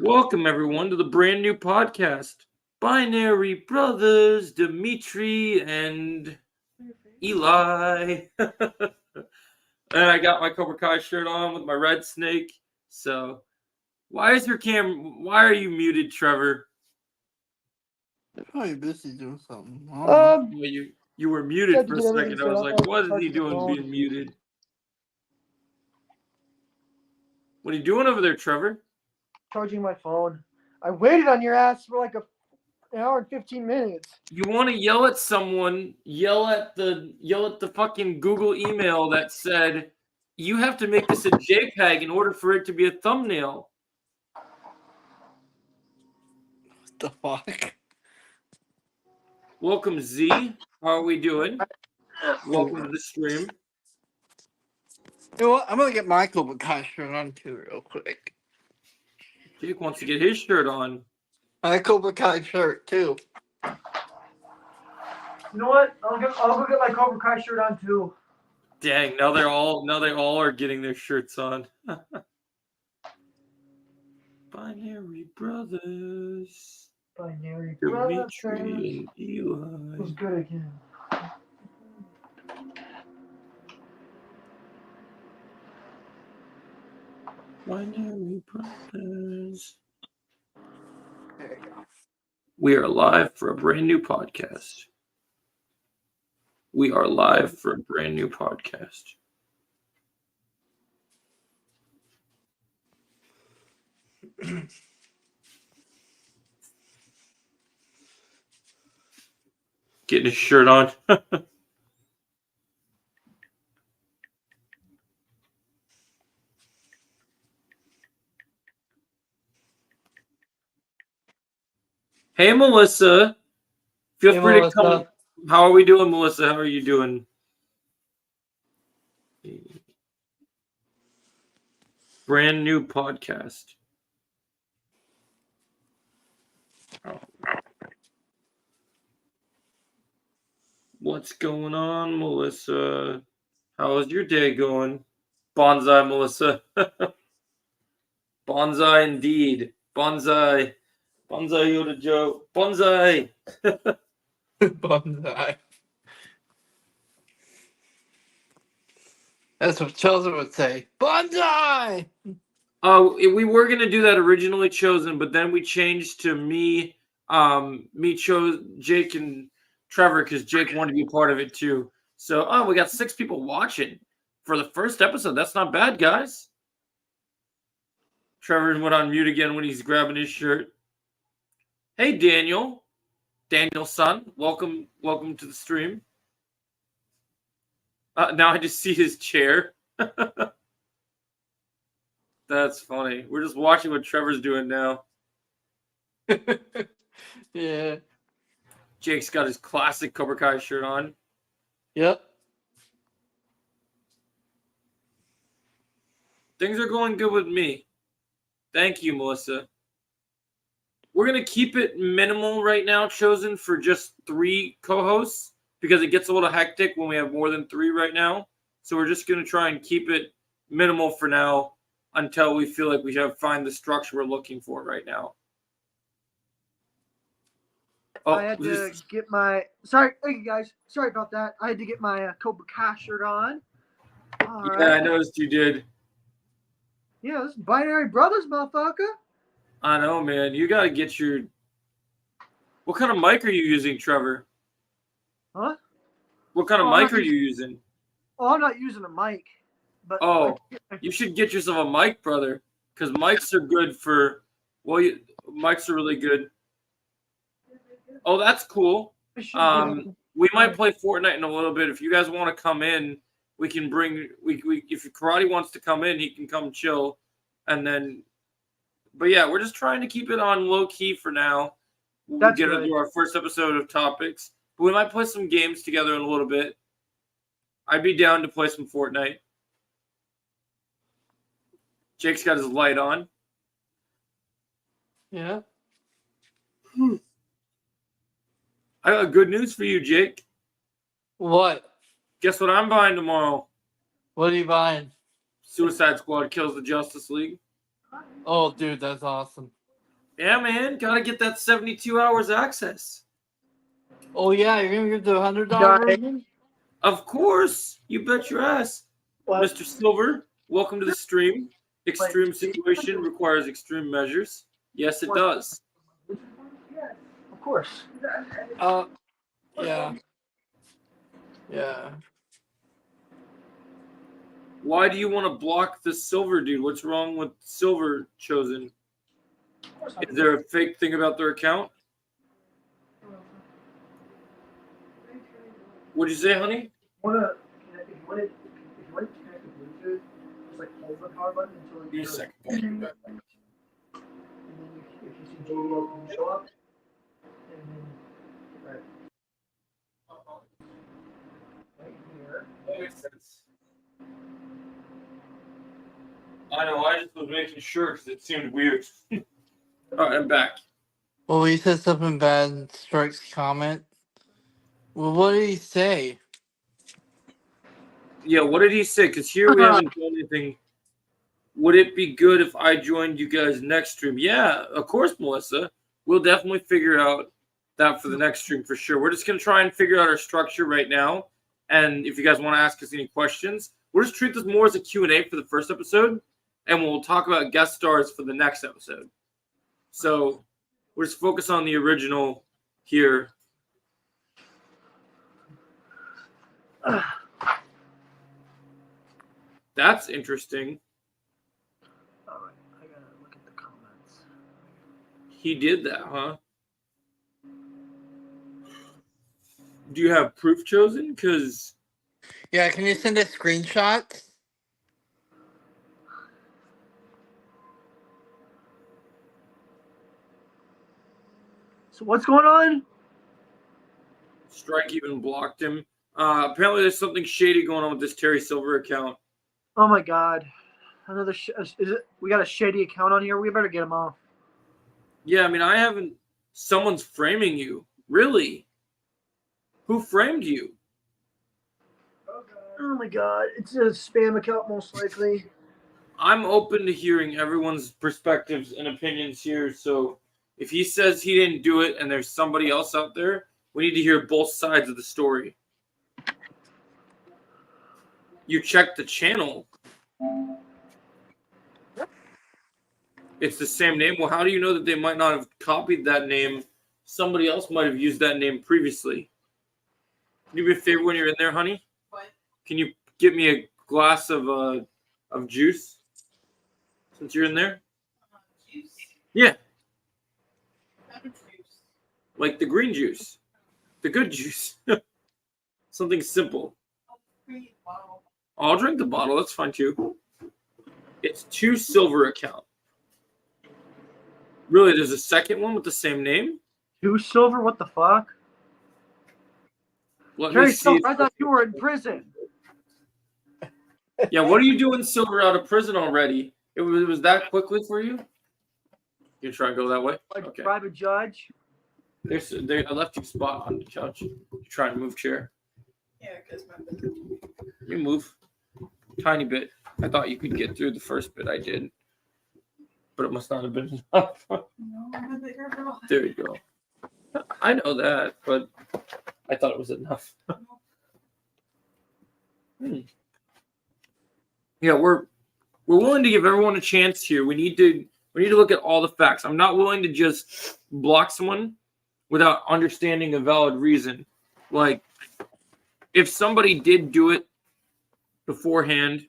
Welcome, everyone, to the brand new podcast. Binary Brothers, Dimitri and Eli. And I got my Cobra Kai shirt on with my red snake. So, why are you muted, Trevor? Probably busy doing something. Well, you were muted for a second. I was like, what is he doing being muted? What are you doing over there, Trevor? Charging my phone. I waited on your ass for like an hour and 15 minutes. You want to yell at someone, yell at the fucking Google email that said you have to make this a JPEG in order for it to be a thumbnail. What the fuck? Welcome, Z. How are we doing? Welcome to the stream. You know what? I'm gonna get my Cobra Kai shirt on too, real quick. Jake wants to get his shirt on. My Cobra Kai shirt too. You know what? I'll go get my Cobra Kai shirt on too. Dang, now they all are getting their shirts on. Binary Brothers. Binary Dimitri Brothers. and Eli. Was good again. Binary Brothers. There you go. We are live for a brand new podcast. We are live for a brand new podcast. Getting his shirt on. Hey, Melissa. Feel free to come. How are we doing, Melissa? How are you doing? Brand new podcast. Oh. What's going on, Melissa? How is your day going? Bonsai, Melissa. Bonsai indeed. Bonsai. Bonsai Yoda Joe. Bonsai. Bonsai. That's what Chelsea would say. Bonsai! We were gonna do that originally, Chosen, but then we changed to me chose Jake and Trevor because Jake wanted to be part of it too. So we got 6 people watching for the first episode. That's not bad, guys. Trevor went on mute again when he's grabbing his shirt. Hey, Daniel. Daniel's son. Welcome to the stream. Now I just see his chair. That's funny. We're just watching what Trevor's doing now. Yeah. Jake's got his classic Cobra Kai shirt on. Yep. Things are going good with me. Thank you, Melissa. We're going to keep it minimal right now, Chosen, for just 3 co-hosts because it gets a little hectic when we have more than 3 right now. So we're just going to try and keep it minimal for now until we feel like we have find the structure we're looking for right now. Oh, I had to get my... Sorry, thank you guys. Sorry about that. I had to get my Cobra Kai shirt on. All yeah, right. I noticed you did. Yeah, this is Binary Brothers, motherfucker. I know, man. You got to get your... What kind of mic are you using, Trevor? Huh? What kind of mic are you using? Oh, I'm not using a mic. But you should get yourself a mic, brother, because mics are good for... Well, mics are really good. Oh, that's cool. We might play Fortnite in a little bit. If you guys want to come in, we can bring... If Karate wants to come in, he can come chill. And then... But yeah, we're just trying to keep it on low key for now. We'll get into our first episode of topics. But we might play some games together in a little bit. I'd be down to play some Fortnite. Jake's got his light on. Yeah. I got good news for you, Jake. What? Guess what I'm buying tomorrow? What are you buying? Suicide Squad Kills the Justice League. Oh, dude, that's awesome. Yeah, man, gotta get that 72 hours access. Oh yeah, you're gonna get the $100 Got it. version? Of course, you bet your ass. What? Mr. Silver, welcome to the stream. Extreme situation requires extreme measures. Yes, it does. Of course. Yeah. Yeah. Why do you want to block the Silver dude? What's wrong with Silver Chosen? Is there a fake thing about their account? What'd you say, honey? If you want to connect the Bluetooth, just like hold the power button until Give me a second. and then if you see JDL can show up, and then right here. That makes sense. I know, I just was making sure because it seemed weird. Alright, I'm back. Well, he said something bad. Strike's comment. Well, what did he say? Yeah, what did he say? Because here we haven't done anything. Would it be good if I joined you guys next stream? Yeah, of course, Melissa. We'll definitely figure out that for the next stream for sure. We're just going to try and figure out our structure right now. And if you guys want to ask us any questions, we'll just treat this more as a Q&A for the first episode. And we'll talk about guest stars for the next episode. So we'll just focus on the original here. That's interesting. All right, I gotta look at the comments. He did that, huh? Do you have proof, Chosen? Because Yeah, can you send a screenshot? So what's going on? Strike even blocked him. Apparently, there's something shady going on with this Terry Silver account. Oh my God, another is it? We got a shady account on here. We better get him off. Yeah, I mean, I haven't. Someone's framing you. Really? Who framed you? Oh my God, it's a spam account most likely. I'm open to hearing everyone's perspectives and opinions here. So if he says he didn't do it and there's somebody else out there, we need to hear both sides of the story. You checked the channel. It's the same name. Well, how do you know that they might not have copied that name? Somebody else might have used that name previously. Can you do me a favor when you're in there, honey? What? Can you get me a glass of juice since you're in there? Juice? Yeah, What kind of juice? like the green juice, the good juice. Something simple. Free bottle. I'll drink the bottle. That's fine too. It's 2 Silver account. Really, there's a second one with the same name? 2 Silver? What the fuck? Let me Terry see. Silver, I thought you were in prison. Yeah, what are you doing, Silver, out of prison already? It was that quickly for you? You try and go that way? Like Okay. private judge. I left you a spot on the couch. You try and move chair. Yeah, because my You move. Tiny bit. I thought you could get through the first bit I did. But it must not have been enough. No, I'm a bigger girl. There you go. I know that, but I thought it was enough. Yeah, we're willing to give everyone a chance here. We need to look at all the facts. I'm not willing to just block someone without understanding a valid reason. Like, if somebody did do it beforehand,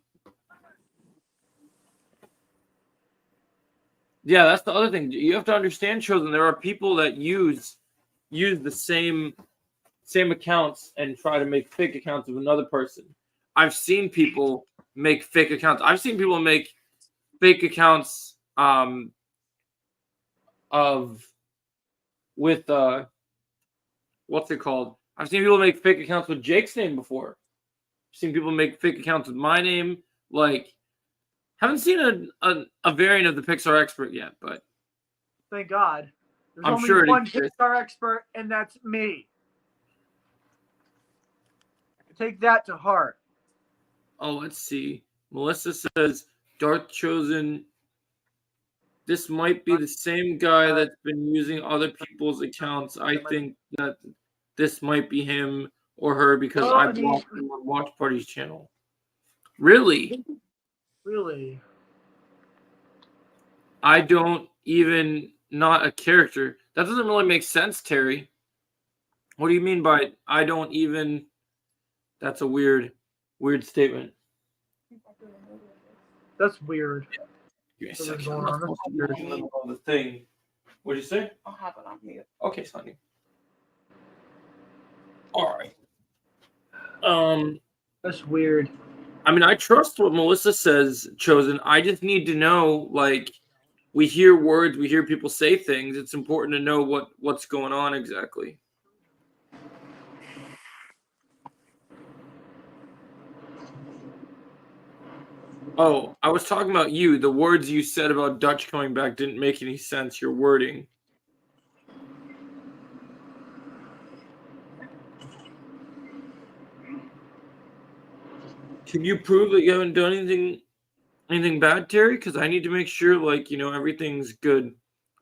yeah, that's the other thing. You have to understand, Chosen. There are people that use the same accounts and try to make fake accounts of another person. I've seen people make fake accounts. I've seen people make fake accounts with what's it called? I've seen people make fake accounts with Jake's name before. I've seen people make fake accounts with my name. Like, haven't seen a variant of the Pixar expert yet, but Thank God. There's I'm only sure it one exists. Pixar expert, and that's me. Take that to heart. oh, let's see. Melissa says Darth Chosen this might be the same guy that's been using other people's accounts. I think that this might be him or her because Oh, I blocked him on Watch Party's channel. Really? Really? I don't even not a character. That doesn't really make sense, Terry. What do you mean by I don't even? That's a weird statement. That's weird. Give me a What's second. going I'm not on? supposed to be in the middle of the thing. What'd you say? I'll have it on mute. Okay, Sonny. All right. That's weird. I mean, I trust what Melissa says, Chosen. I just need to know, like, we hear words, we hear people say things. It's important to know what's going on exactly. Oh, I was talking about you. The words you said about Dutch coming back didn't make any sense. Your wording. Can you prove that you haven't done anything bad, Terry? Because I need to make sure, like, everything's good.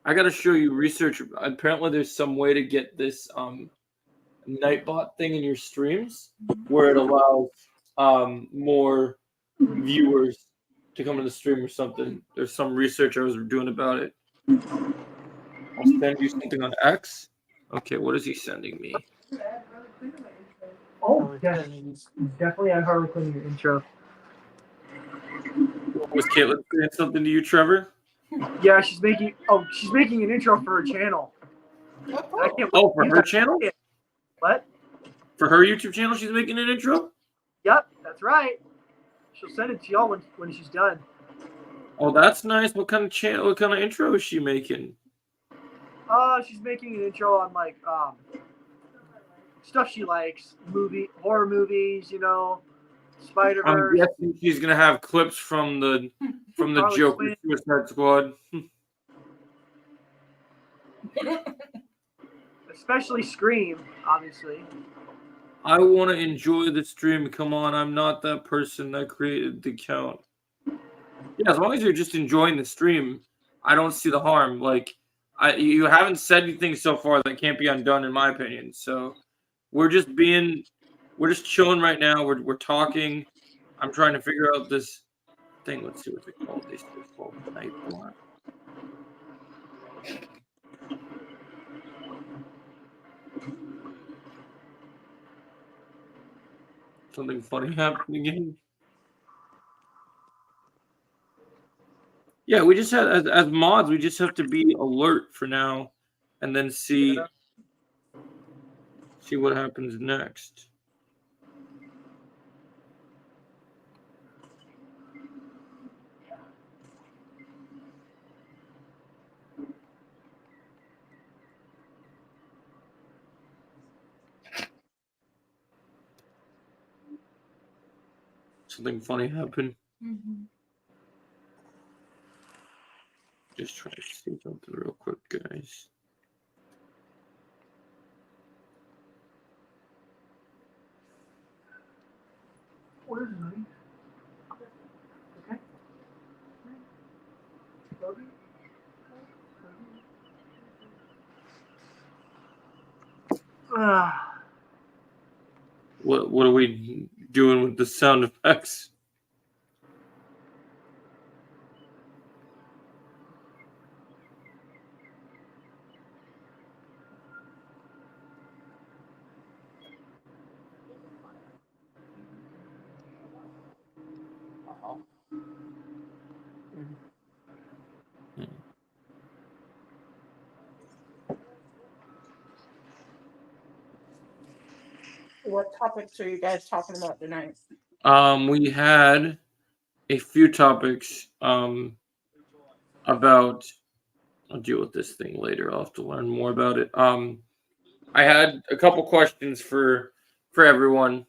I got to show you research. Apparently, there's some way to get this Nightbot thing in your streams where it allows more viewers to come to the stream or something. There's some research I was doing about it. I'll send you something on X. Okay, what is he sending me? Oh, yes. Definitely had Harley Quinn in your intro. Was Caitlin saying something to you, Trevor? Yeah, she's making an intro for her channel. I can't Oh, for wait. her channel? What? For her YouTube channel, she's making an intro? Yep, that's right. She'll send it to y'all when she's done. Oh, that's nice. What kind of intro is she making? She's making an intro on like stuff she likes, horror movies, Spider I'm Verse. guessing she's gonna have clips from the Harley Joker Quinn. Suicide Squad. Especially Scream, obviously. I want to enjoy the stream. Come on, I'm not that person that created the account. Yeah, as long as you're just enjoying the stream, I don't see the harm. Like, you haven't said anything so far that can't be undone, in my opinion. So, we're just chilling right now. We're talking. I'm trying to figure out this thing. Let's see what they call this. It's called Nightbot. Something funny happening again. Yeah, we just have as mods, we just have to be alert for now, and then see what happens next. Something funny happened. Mm-hmm. Just trying to see something real quick, guys. Where's money? Okay. What are we doing with the sound effects? What topics are you guys talking about tonight? We had a few topics about. I'll deal with this thing later. I'll have to learn more about it. I had a couple questions for everyone.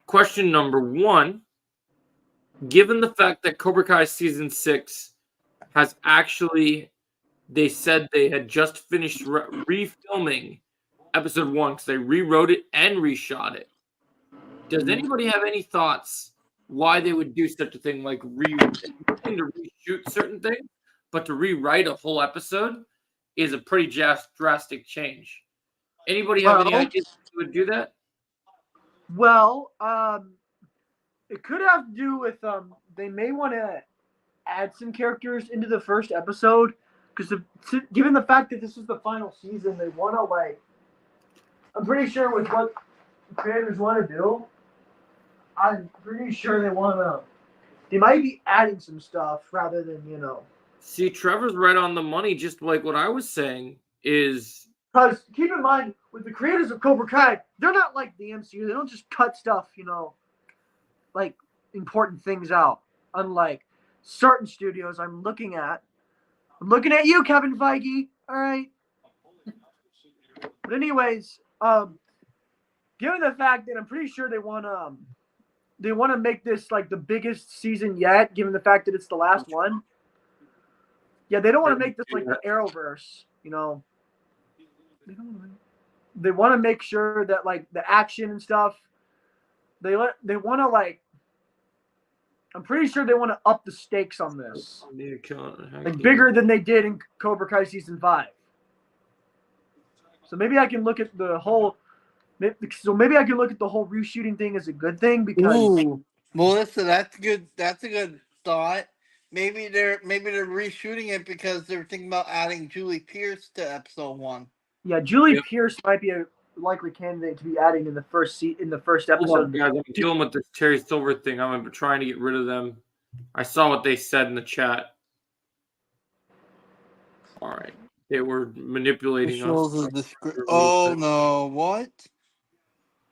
Question number one: given the fact that Cobra Kai season 6 has actually, they said they had just finished refilming episode 1 because they rewrote it and reshot it. Does anybody have any thoughts why they would do such a thing, like to reshoot certain things? but to rewrite a whole episode is a pretty drastic change. Anybody have any Well- ideas who would do that? Well, it could have to do with they may want to add some characters into the first episode because given the fact that this is the final season, they want to like. I'm pretty sure with what creators want to do, I'm pretty sure they want to. They might be adding some stuff rather than See, Trevor's right on the money, just like what I was saying is. Because keep in mind, with the creators of Cobra Kai, they're not like the MCU. They don't just cut stuff, like important things out. Unlike certain studios I'm looking at. I'm looking at you, Kevin Feige. All right. But anyways, given the fact that I'm pretty sure they want to make this like the biggest season yet, given the fact that it's the last one. Yeah, they don't want to make this like the Arrowverse, They want to make sure that like the action and stuff. They want to like. I'm pretty sure they want to up the stakes on this, like bigger than they did in Cobra Kai season 5. So maybe I can look at the whole. Maybe I can look at the whole reshooting thing as a good thing because. Ooh, Melissa, that's good. That's a good thought. Maybe they're reshooting it because they're thinking about adding Julie Pierce to episode 1. Yeah, Julie Pierce might be a likely candidate to be adding in the first Hold episode. on, guys. I'm dealing with this Terry Silver thing. I'm trying to get rid of them. I saw what they said in the chat. All right. They were manipulating us. Oh no! What?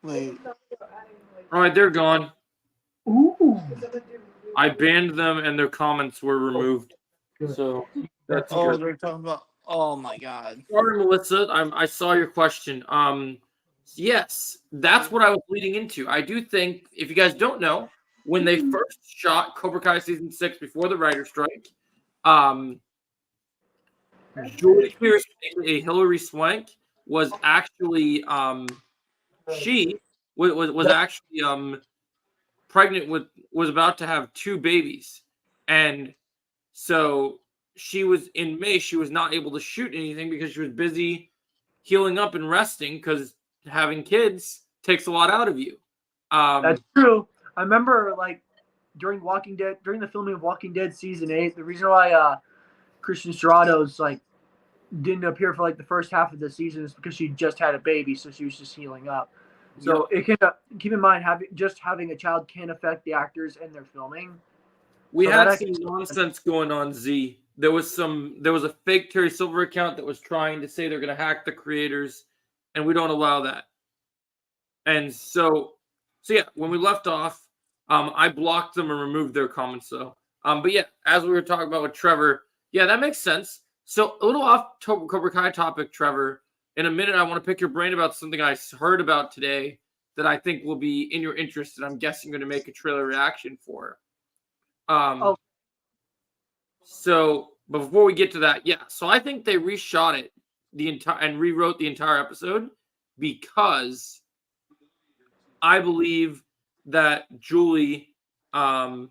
Wait. All right, they're gone. Ooh. I banned them, and their comments were removed. So that's Oh, good. they're talking about. Oh my God. Sorry, Melissa. I saw your question. Yes, that's what I was leading into. I do think, if you guys don't know, when they first shot Cobra Kai season 6 before the writer's strike, Julie Pierce, aka Hilary Swank, was actually she was actually pregnant was about to have 2 babies, and so she was in May. She was not able to shoot anything because she was busy healing up and resting because having kids takes a lot out of you. That's true. I remember like during the filming of Walking Dead season 8, the reason why Christian Serrato's like didn't appear for like the first half of the season is because she just had a baby, so she was just healing up. So it can keep in mind having a child can affect the actors and their filming. We So had some nonsense going on, Z. There was a fake Terry Silver account that was trying to say they're going to hack the creators, and we don't allow that. And so yeah, when we left off, I blocked them and removed their comments though. But yeah, as we were talking about with Trevor, yeah, that makes sense. So a little off Cobra Kai topic, Trevor. In a minute, I want to pick your brain about something I heard about today that I think will be in your interest, and I'm guessing going to make a trailer reaction for. So, but before we get to that, yeah. So I think they reshot it and rewrote the entire episode because I believe that Julie. You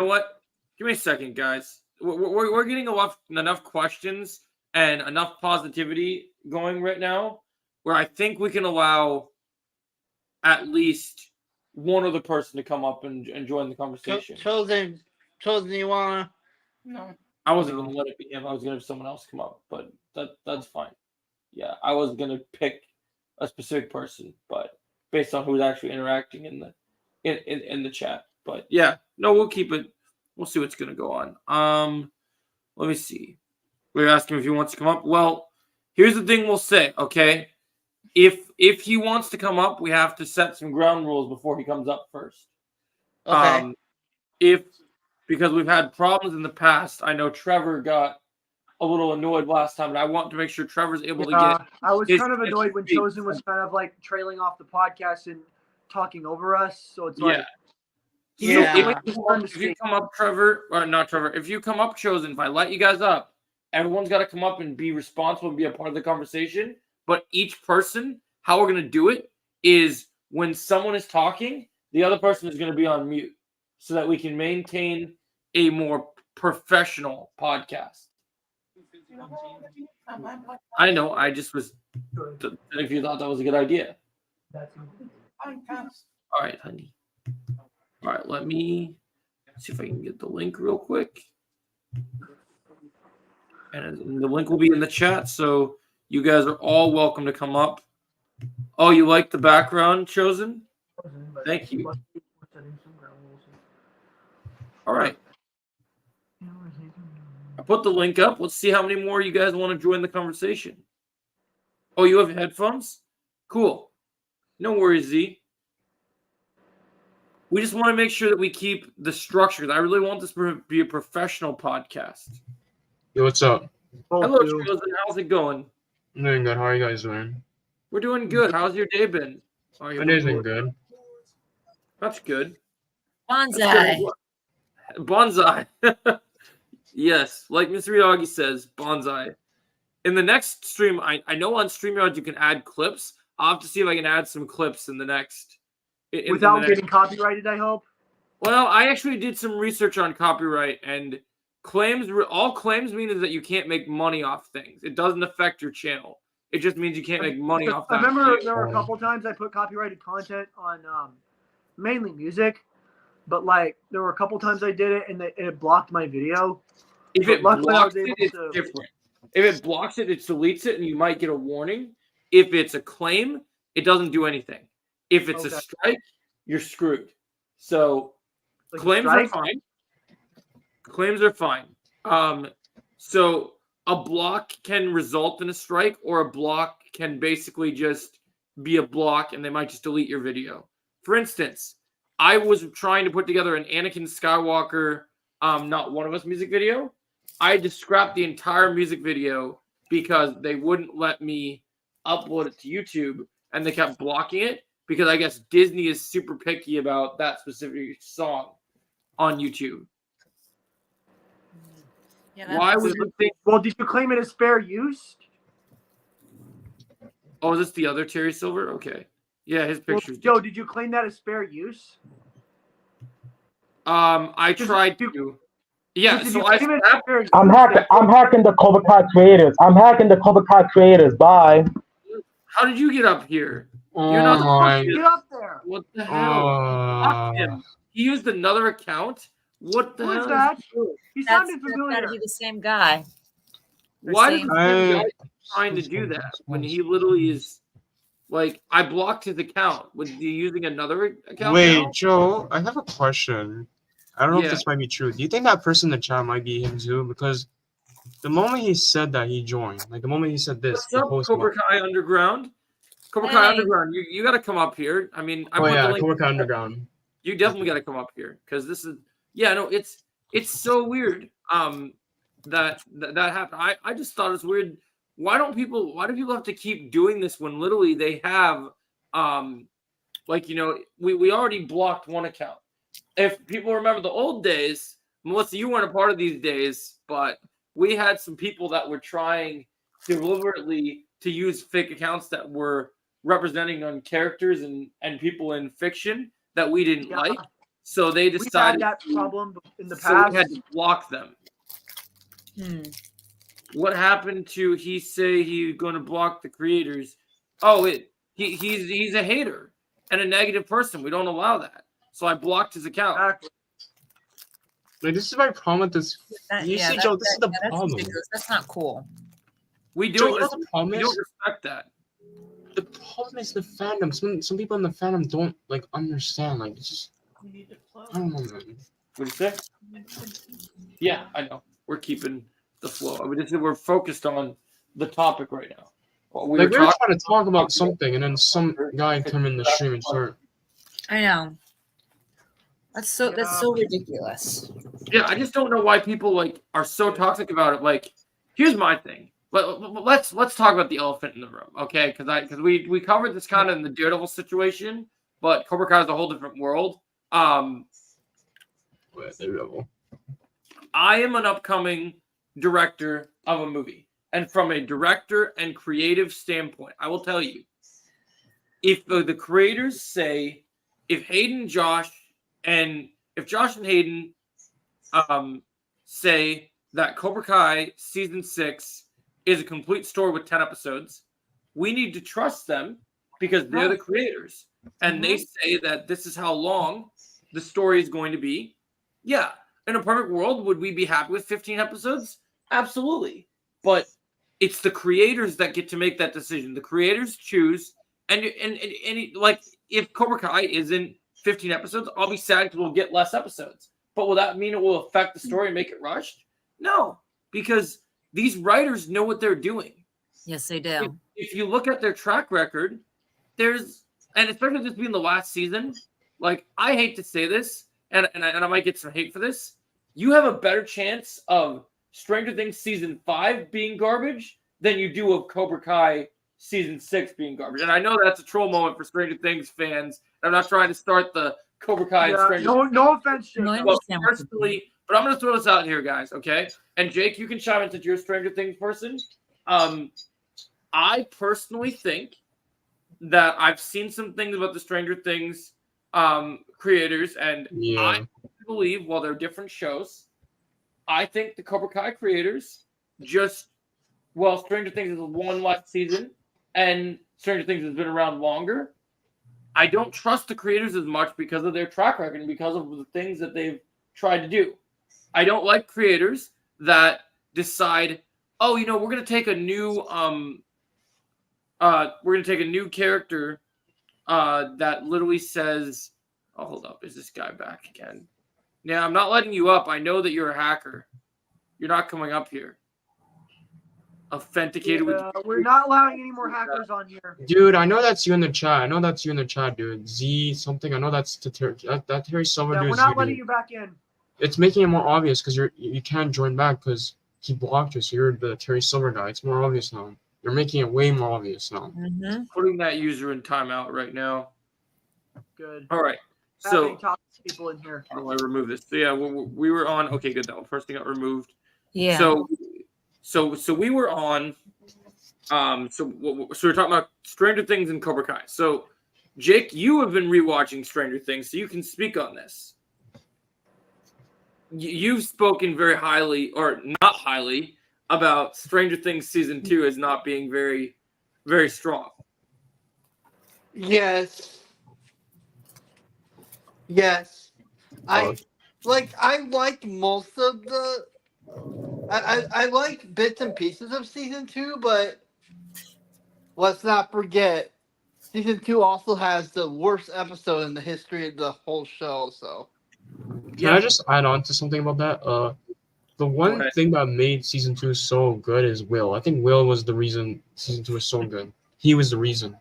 know what? Give me a second, guys. We're getting enough questions and enough positivity going right now where I think we can allow at least one other person to come up and join the conversation. Chosen, you wanna? No. I wasn't going to let it be him. I was going to have someone else come up, but that's fine. Yeah, I wasn't going to pick a specific person, but based on who's actually interacting in the chat. But yeah, no, we'll keep it. We'll see what's going to go on. Let me see. We're asking if he wants to come up. Well, here's the thing we'll say, okay? If he wants to come up, we have to set some ground rules before he comes up first. Okay. Because we've had problems in the past. I know Trevor got a little annoyed last time, and I want to make sure Trevor's able to get. I was kind of annoyed when Chosen was kind of like trailing off the podcast and talking over us. So it's like, if you come up, Trevor, or not Trevor, if you come up, Chosen, if I let you guys up, everyone's got to come up and be responsible and be a part of the conversation. But each person, how we're going to do it is when someone is talking, the other person is going to be on mute so that we can maintain a more professional podcast. I know. I just was. If you thought that was a good idea. All right, honey. All right, let me see if I can get the link real quick. And the link will be in the chat, so you guys are all welcome to come up. Oh, you like the background chosen? Thank you. All right. I put the link up. Let's see how many more you guys want to join the conversation. Oh, you have headphones? Cool. No worries, Z. We just want to make sure that we keep the structure. I really want this to be a professional podcast. Yo, what's up? Hello, Chosen. How's it going? I'm doing good. How are you guys doing? We're doing good. How's your day been? My day's been good. That's good. Bonsai. Bonsai. Yes, like Mr. Miyagi says, bonsai. In the next stream, I know on StreamYard you can add clips. I'll have to see if I can add some clips in the next. Without getting copyrighted, I hope. Well, I actually did some research on copyright, and all claims mean is that you can't make money off things. It doesn't affect your channel. It just means you can't make money off that. I remember there were a couple times I put copyrighted content on mainly music, but like there were a couple times I did it and it blocked my video. If it luckily, I was blocks it, able it's to- different. If it blocks it, it deletes it, and you might get a warning. If it's a claim, it doesn't do anything. If it's a strike, you're screwed. So Like a claims are strike? fine. Claims are fine. So a block can result in a strike, or a block can basically just be a block, and they might just delete your video. For instance, I was trying to put together an Anakin Skywalker, Not One of Us music video. I had to scrap the entire music video because they wouldn't let me upload it to YouTube, and they kept blocking it because I guess Disney is super picky about that specific song on YouTube. Yeah, Why would you think? Well, did you claim it as fair use? Oh, is this the other Terry Silver? Okay. Yeah, his Well, picture's Joe, did you claim that as fair use? I tried you- to. Yeah, Did so you I claim it as snapped. fair use? I'm hacking the Cobra Kai creators. Bye. How did you get up here? Oh You're not my. Get up there. What the hell? Fuck him. He used another account? What the Who hell? is that? He That's sounded gotta familiar. be the same guy. Why does same- the same guy I- trying to do that when he literally is like, I blocked his account? Was he using another account? Wait, now? Joe, I have a question. I don't know Yeah. if this might be true. Do you think that person in the chat might be him too? Because the moment he said that, he joined. Like the moment he said this, What's the up, host Cobra went- Kai Underground? Cobra Kai Hey. Underground, you got to come up here. I mean, I Oh put yeah, the link. Cobra Kai Underground. You definitely got to come up here because this is, yeah, no, it's so weird. That happened. I just thought it's weird. Why do people have to keep doing this when literally they have, like, you know, we already blocked one account. If people remember the old days, Melissa, you weren't a part of these days, but we had some people that were trying deliberately to use fake accounts that were representing on characters and people in fiction that we didn't Yeah. like. So they We've had decided that problem in the so past. we had to block them. What happened to he say he's going to block the creators? Oh, he's a hater and a negative person. We don't allow that. So I blocked his account. Exactly. Like this is my problem with this. You see, Joe, this is the that's problem. ridiculous. That's not cool. We Joe, don't, you know what the problem we is? don't respect that. The problem is the fandom. Some people in the fandom don't like understand. Like it's just I don't know, man. What do you say? Yeah, I know. We're keeping the flow. We're focused on the topic right now. What we Like we were were talking. trying to talk about something, and then some guy come in the stream and start. I know. That's so ridiculous. Yeah, I just don't know why people like are so toxic about it. Like, here's my thing. Let's talk about the elephant in the room, okay? Because we covered this kind of in the Daredevil situation, but Cobra Kai is a whole different world. I am an upcoming director of a movie, and from a director and creative standpoint, I will tell you, if the creators say, if Josh and Hayden say that Cobra Kai season 6 is a complete story with 10 episodes, we need to trust them because they're the creators. And they say that this is how long the story is going to be. Yeah. In a perfect world, would we be happy with 15 episodes? Absolutely. But it's the creators that get to make that decision. The creators choose. And like, if Cobra Kai isn't 15 episodes, I'll be sad because we'll get less episodes. But will that mean it will affect the story and make it rushed? No, because these writers know what they're doing. Yes, they do. If you look at their track record, and especially this being the last season, like, I hate to say this, and I might get some hate for this, you have a better chance of Stranger Things season 5 being garbage than you do of Cobra Kai season 6 being garbage. And I know that's a troll moment for Stranger Things fans. I'm not trying to start the Cobra Kai and Stranger Things. No offense, Jake. No, I Well, understand what you personally, but I'm going to throw this out here, guys, okay? And Jake, you can chime in since you're a Stranger Things person. I personally think that I've seen some things about the Stranger Things creators, and I believe, while they're different shows, I think the Cobra Kai creators Stranger Things is one last season, and Stranger Things has been around longer. I don't trust the creators as much because of their track record and because of the things that they've tried to do. I don't like creators that decide, oh, we're going to take a new character that literally says, oh, hold up, is this guy back again? Yeah, I'm not letting you up. I know that you're a hacker. You're not coming up here. Authenticated with. We're not allowing any more hackers on here. Dude, I know that's you in the chat. Dude. Z something. I know that's that Terry Silver Yeah, dude. we're not letting you back in. It's making it more obvious because you can't join back because he blocked you. So you're the Terry Silver guy. It's more obvious now. You're making it way more obvious now. Mm-hmm. Putting that user in timeout right now. Good. All right. So So people in here. how do I remove this? So yeah, we were on. Okay, good. That first thing got removed. Yeah. So we were on. So we're talking about Stranger Things and Cobra Kai. So Jake, you have been rewatching Stranger Things, so you can speak on this. You've spoken very highly, or not highly, about Stranger Things season 2 as not being very, very strong. Yes. I liked most of the. I liked bits and pieces of season 2, but let's not forget, season 2 also has the worst episode in the history of the whole show. So, Can I just add on to something about that? The one thing that made season 2 so good is Will. I think Will was the reason season 2 was so good. He was the reason.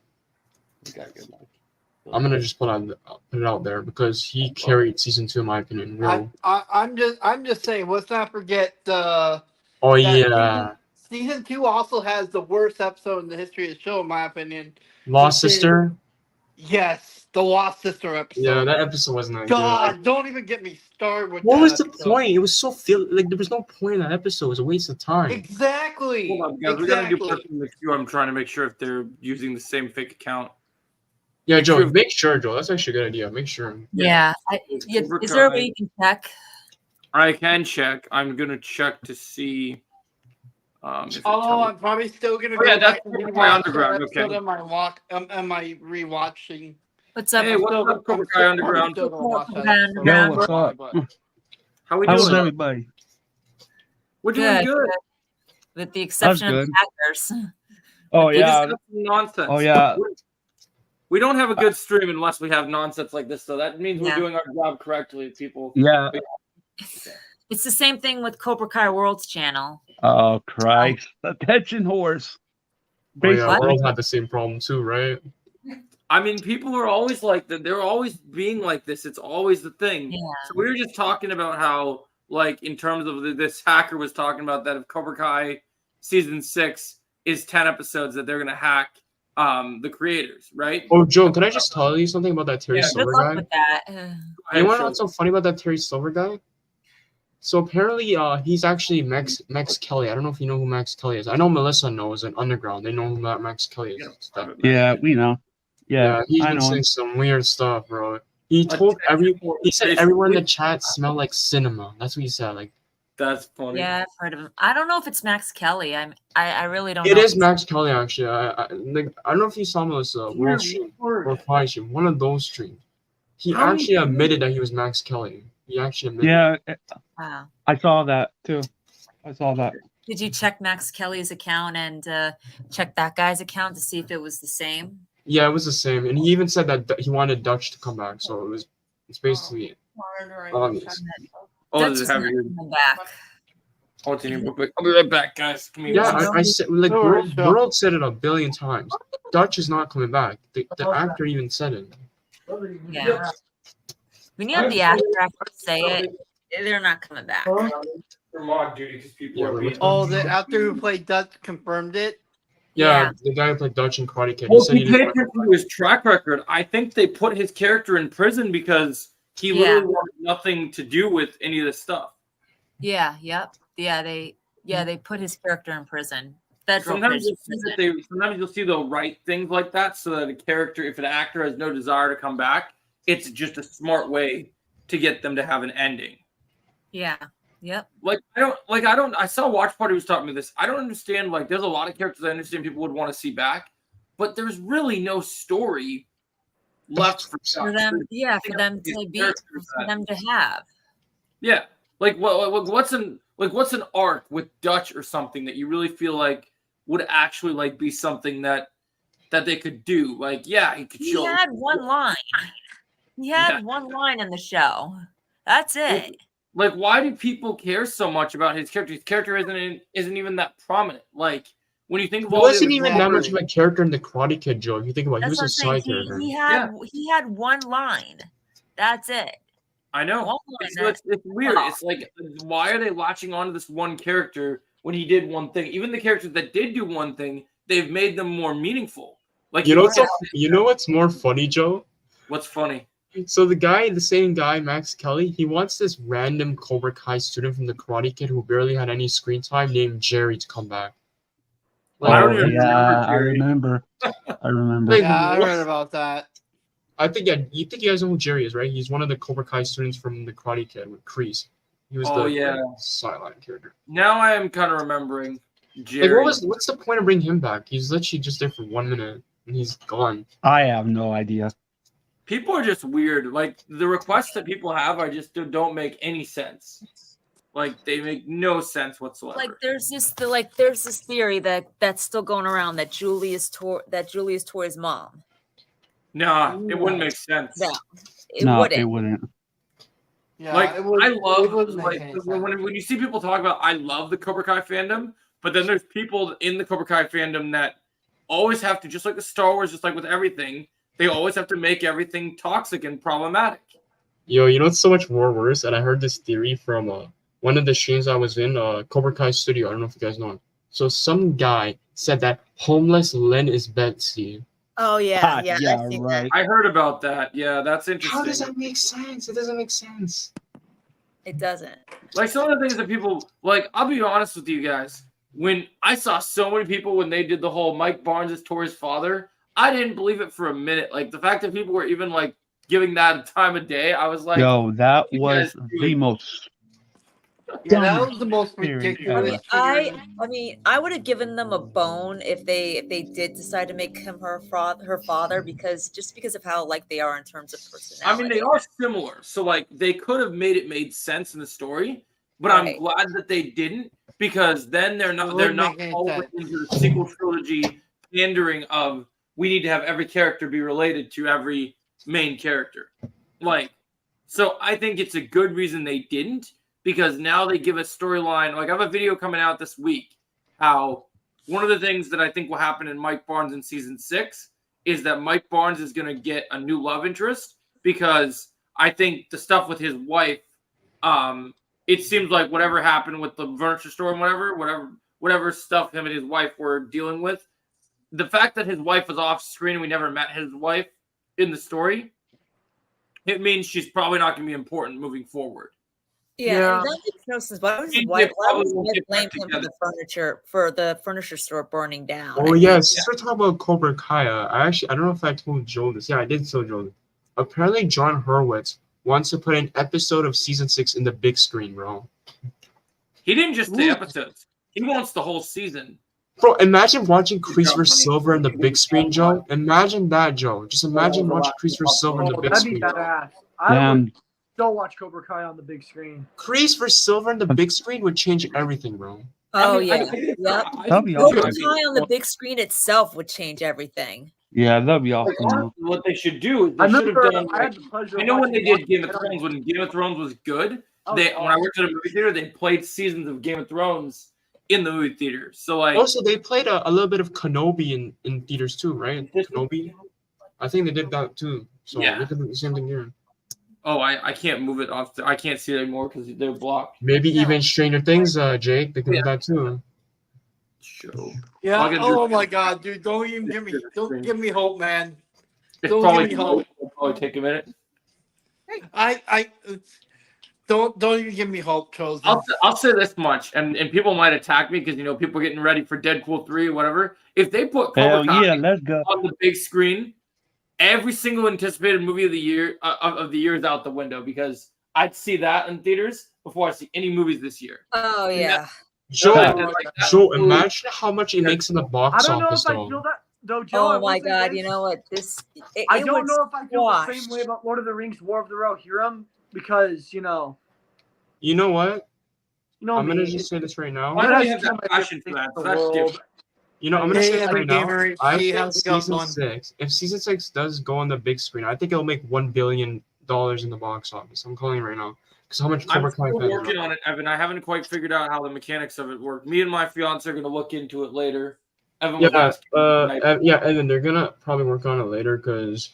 I'm gonna just put it out there because he carried season 2 in my opinion. Will. I'm just saying, let's not forget the. Oh yeah. Season 2 also has the worst episode in the history of the show, in my opinion. Lost Sister. Yes, the Lost Sister episode. Yeah, that episode wasn't that God, good. don't even get me started with What that was the episode. point? It was so there was no point in that episode. It was a waste of time. Exactly. Hold on, guys. We gotta do person in the queue. I'm trying to make sure if they're using the same fake account. Yeah, Joe, make sure, Joe. That's actually a good idea. Make sure. Yeah. Is there a way you can check? I can check. I'm gonna check to see. If I'm probably still gonna go yeah, back that's and Cobra Kai rewatch Underground. that Okay. episode. Am I rewatching? What's up? Hey, what's up, Cobra Kai Underground? Still gonna watch that Underground. episode. Yo, what's up? But- How we How's doing? everybody? We're doing good. With the exception of good. the hackers. Oh We just yeah. have some nonsense. Oh yeah. We don't have a good stream unless we have nonsense like this, so that means we're Yeah. doing our job correctly, people. Yeah. It's the same thing with Cobra Kai World's channel. Oh Christ. Attention horse. Oh, yeah, What? World had the same problem too, right? I mean, people are always like that. They're always being like this. It's always the thing. Yeah. So we were just talking about how, like, in terms of this hacker was talking about that if Cobra Kai season 6 is 10 episodes, that they're gonna hack the creators, right? Oh, Joe, can I just tell you something about that Terry Yeah, Good Silver luck guy? with that. You want to know what's so funny about that Terry Silver guy? So apparently, he's actually Max Kelly. I don't know if you know who Max Kelly is. I know Melissa knows in Underground. They know who Max Kelly is. Yeah, we know. Yeah, he's I been know. saying some weird stuff, bro. He told he said everyone in the chat smelled like cinema. That's what he said. Like That's funny. Yeah, I've heard of him. I don't know if it's Max Kelly. I really don't It know. if is it's- Max Kelly actually. I don't know if you saw Melissa World Stream or Quiet Stream, one of those streams. He How many actually admitted that he was Max Kelly. He actually admitted. Yeah, Wow. I saw that too. I saw that. Did you check Max Kelly's account and check that guy's account to see if it was the same? Yeah, it was the same, and he even said that he wanted Dutch to come back. So it's basically Monitoring. obvious. Oh, Dutch does it is have not your? coming back. Oh, it's in your book. I'll be right back, guys. Give me Yeah, one second. I said like No worries, World said it a billion times. Dutch is not coming back. The actor even said it. Yeah. When you have the actor actually say it, they're not coming back. For mod duty, because people Yeah, are being. Oh, the actor who played Dutch confirmed it. Yeah, Yeah. the guy who played Dutch in Karate Kid. Well, He said if he you pay didn't. attention to his track record, I think they put his character in prison because he Yeah. literally wanted nothing to do with any of this stuff. Yeah, yep. Yeah, they put his character in prison. Federal Sometimes prison. you'll see that sometimes you'll see they'll write things like that so that a character, if an actor has no desire to come back, it's just a smart way to get them to have an ending. Yeah. Yep. I saw Watch Party was talking me this. I don't understand, like, there's a lot of characters I understand people would want to see back, but there's really no story left for For them, yeah, for them to be, for them to have. Yeah. Like what's an arc with Dutch or something that you really feel like would actually like be something that they could do? Like, yeah, he could He show. had one line. He had one line in the show. That's it. Like, why do people care so much about his character? His character isn't even that prominent. Like, when you think of He all the wasn't other even that much characters- of a character in the Karate Kid, Joe. If you think about it, he That's was what a I'm side saying. character. He had one line. That's it. I know. One line. It's weird. It's like, why are they latching on to this one character when he did one thing? Even the characters that did do one thing, they've made them more meaningful. Like, You know look what's more funny, Joe? what's funny? So the same guy, Max Kelly, he wants this random Cobra Kai student from the Karate Kid who barely had any screen time named Jerry to come back. I don't Oh, even yeah, remember I Jerry. remember. I remember. Like, Yeah, I what? heard about that. I think you think you guys know who Jerry is, right? He's one of the Cobra Kai students from the Karate Kid with Kreese. He was Oh, the yeah. sideline character. Now I am kind of remembering Like, Jerry. what's the point of bringing him back? He's literally just there for 1 minute and he's gone. I have no idea. People are just weird. Like, the requests that people have are just don't make any sense. Like, they make no sense whatsoever. Like there's this theory that's still going around that Julie is Tori's mom. Nah, it wouldn't make sense. No, it No, wouldn't. it wouldn't. Yeah, Like, it would, I it love, wouldn't make like, any sense. when you see people talk about, I love the Cobra Kai fandom, but then there's people in the Cobra Kai fandom that always have to, just like the Star Wars, just like with everything, they always have to make everything toxic and problematic. Yo, you know what's so much more worse? And I heard this theory from one of the streams I was in, Cobra Kai Studio. I don't know if you guys know it. So some guy said that homeless Lynn is Betsy. Oh yeah, yeah, I've seen right. I heard about that. Yeah, that's interesting. How does that make sense? It doesn't make sense. that. It doesn't. Like, some of the things that people, like, I'll be honest with you guys. When I saw so many people when they did the whole Mike Barnes is Tori's father, I didn't believe it for a minute. Like, the fact that people were even, like, giving that a time of day, I was like, Yo, that you was guys do the it. most. Yeah, that was the most Theory ridiculous. ever. I would have given them a bone if they did decide to make him her father because of how like they are in terms of personality. I mean, they are similar. So, like, they could have made sense in the story, but Right. I'm glad that they didn't, because then they're It not wouldn't make any all sense. into the sequel trilogy pandering of we need to have every character be related to every main character. Like, so I think it's a good reason they didn't, because now they give a storyline. Like, I have a video coming out this week how one of the things that I think will happen in Mike Barnes in season 6 is that Mike Barnes is going to get a new love interest, because I think the stuff with his wife, it seems like whatever happened with the furniture store and whatever stuff him and his wife were dealing with, the fact that his wife was off screen and we never met his wife in the story, it means she's probably not going to be important moving forward. Yeah, and that makes no sense. Why was his They wife probably won't get blame back him together. for the furniture store burning down? Oh yeah, since we're talking about Cobra Kai, I don't know if I told Joe this. Yeah, I did tell Joe this. Apparently, John Hurwitz wants to put an episode of season 6 in the big screen, bro. He didn't just say Ooh. episodes. He wants the whole season. Bro, imagine watching Christopher Silver in the big screen, Joe. Imagine that, Joe. Just imagine watching Christopher Silver in the Oh, big that'd be screen. badass. I would Damn. still watch Cobra Kai on the big screen. Christopher Silver in the big screen would change everything, bro. Oh I mean, I yeah. think- Yep. I That'd think be Cobra awesome. Kai on the big screen itself would change everything. Yeah, that'd be Like, awesome. honestly, what they should do is I they should have remember done. I had the pleasure. I of know when they watching did Game of Walking Thrones, Dead. when Game of Thrones was good, Oh, when I worked at a movie theater, they played seasons of Game of Thrones in the movie theater. So like, Also, they played a little bit of Kenobi in theaters too, right? Kenobi. I think they did that too. So Yeah. they could do the same thing here. oh, I can't move it off. I can't see it anymore because they're blocked. Maybe Yeah. even Stranger Things, Jake. They could Yeah. do that too. Show. Yeah. I'll get Oh Drew- my God, dude! Don't even don't give me hope, man. It's Don't probably, give me hope. it'll probably take a minute. I don't even give me hope, Chosen. I'll say this much, and people might attack me because people are getting ready for Deadpool 3 or whatever. If they put Hell Cobra Kai yeah, let's go. on the big screen, every single anticipated movie of the year of the year is out the window because I'd see that in theaters before I see any movies this year. Oh yeah. Joe, Like, Oh, that- Joe, imagine how much it makes in the I box don't know office, if I though. feel that though, Joe. I Oh will my say god, this. you know what? This I it don't would know if I feel the squash. same way about Lord of the Rings: War of the Rohirrim because You know what? I'm gonna me, just say this right now. Why It don't has you have some that passion for that? the So that's world. different. You know, I'm gonna Hey, say this every right now. gamer, I see think how's it going? season 6. If season 6 does go on the big screen, I think it'll make $1 billion in the box office. I'm calling it right now because how much I'm Cobra Kai still fans working on it, Evan. I haven't quite figured out how the mechanics of it work. Me and my fiance are going to look into it later. Evan was Yeah, asking me tonight. yeah, and then they're gonna probably work on it later because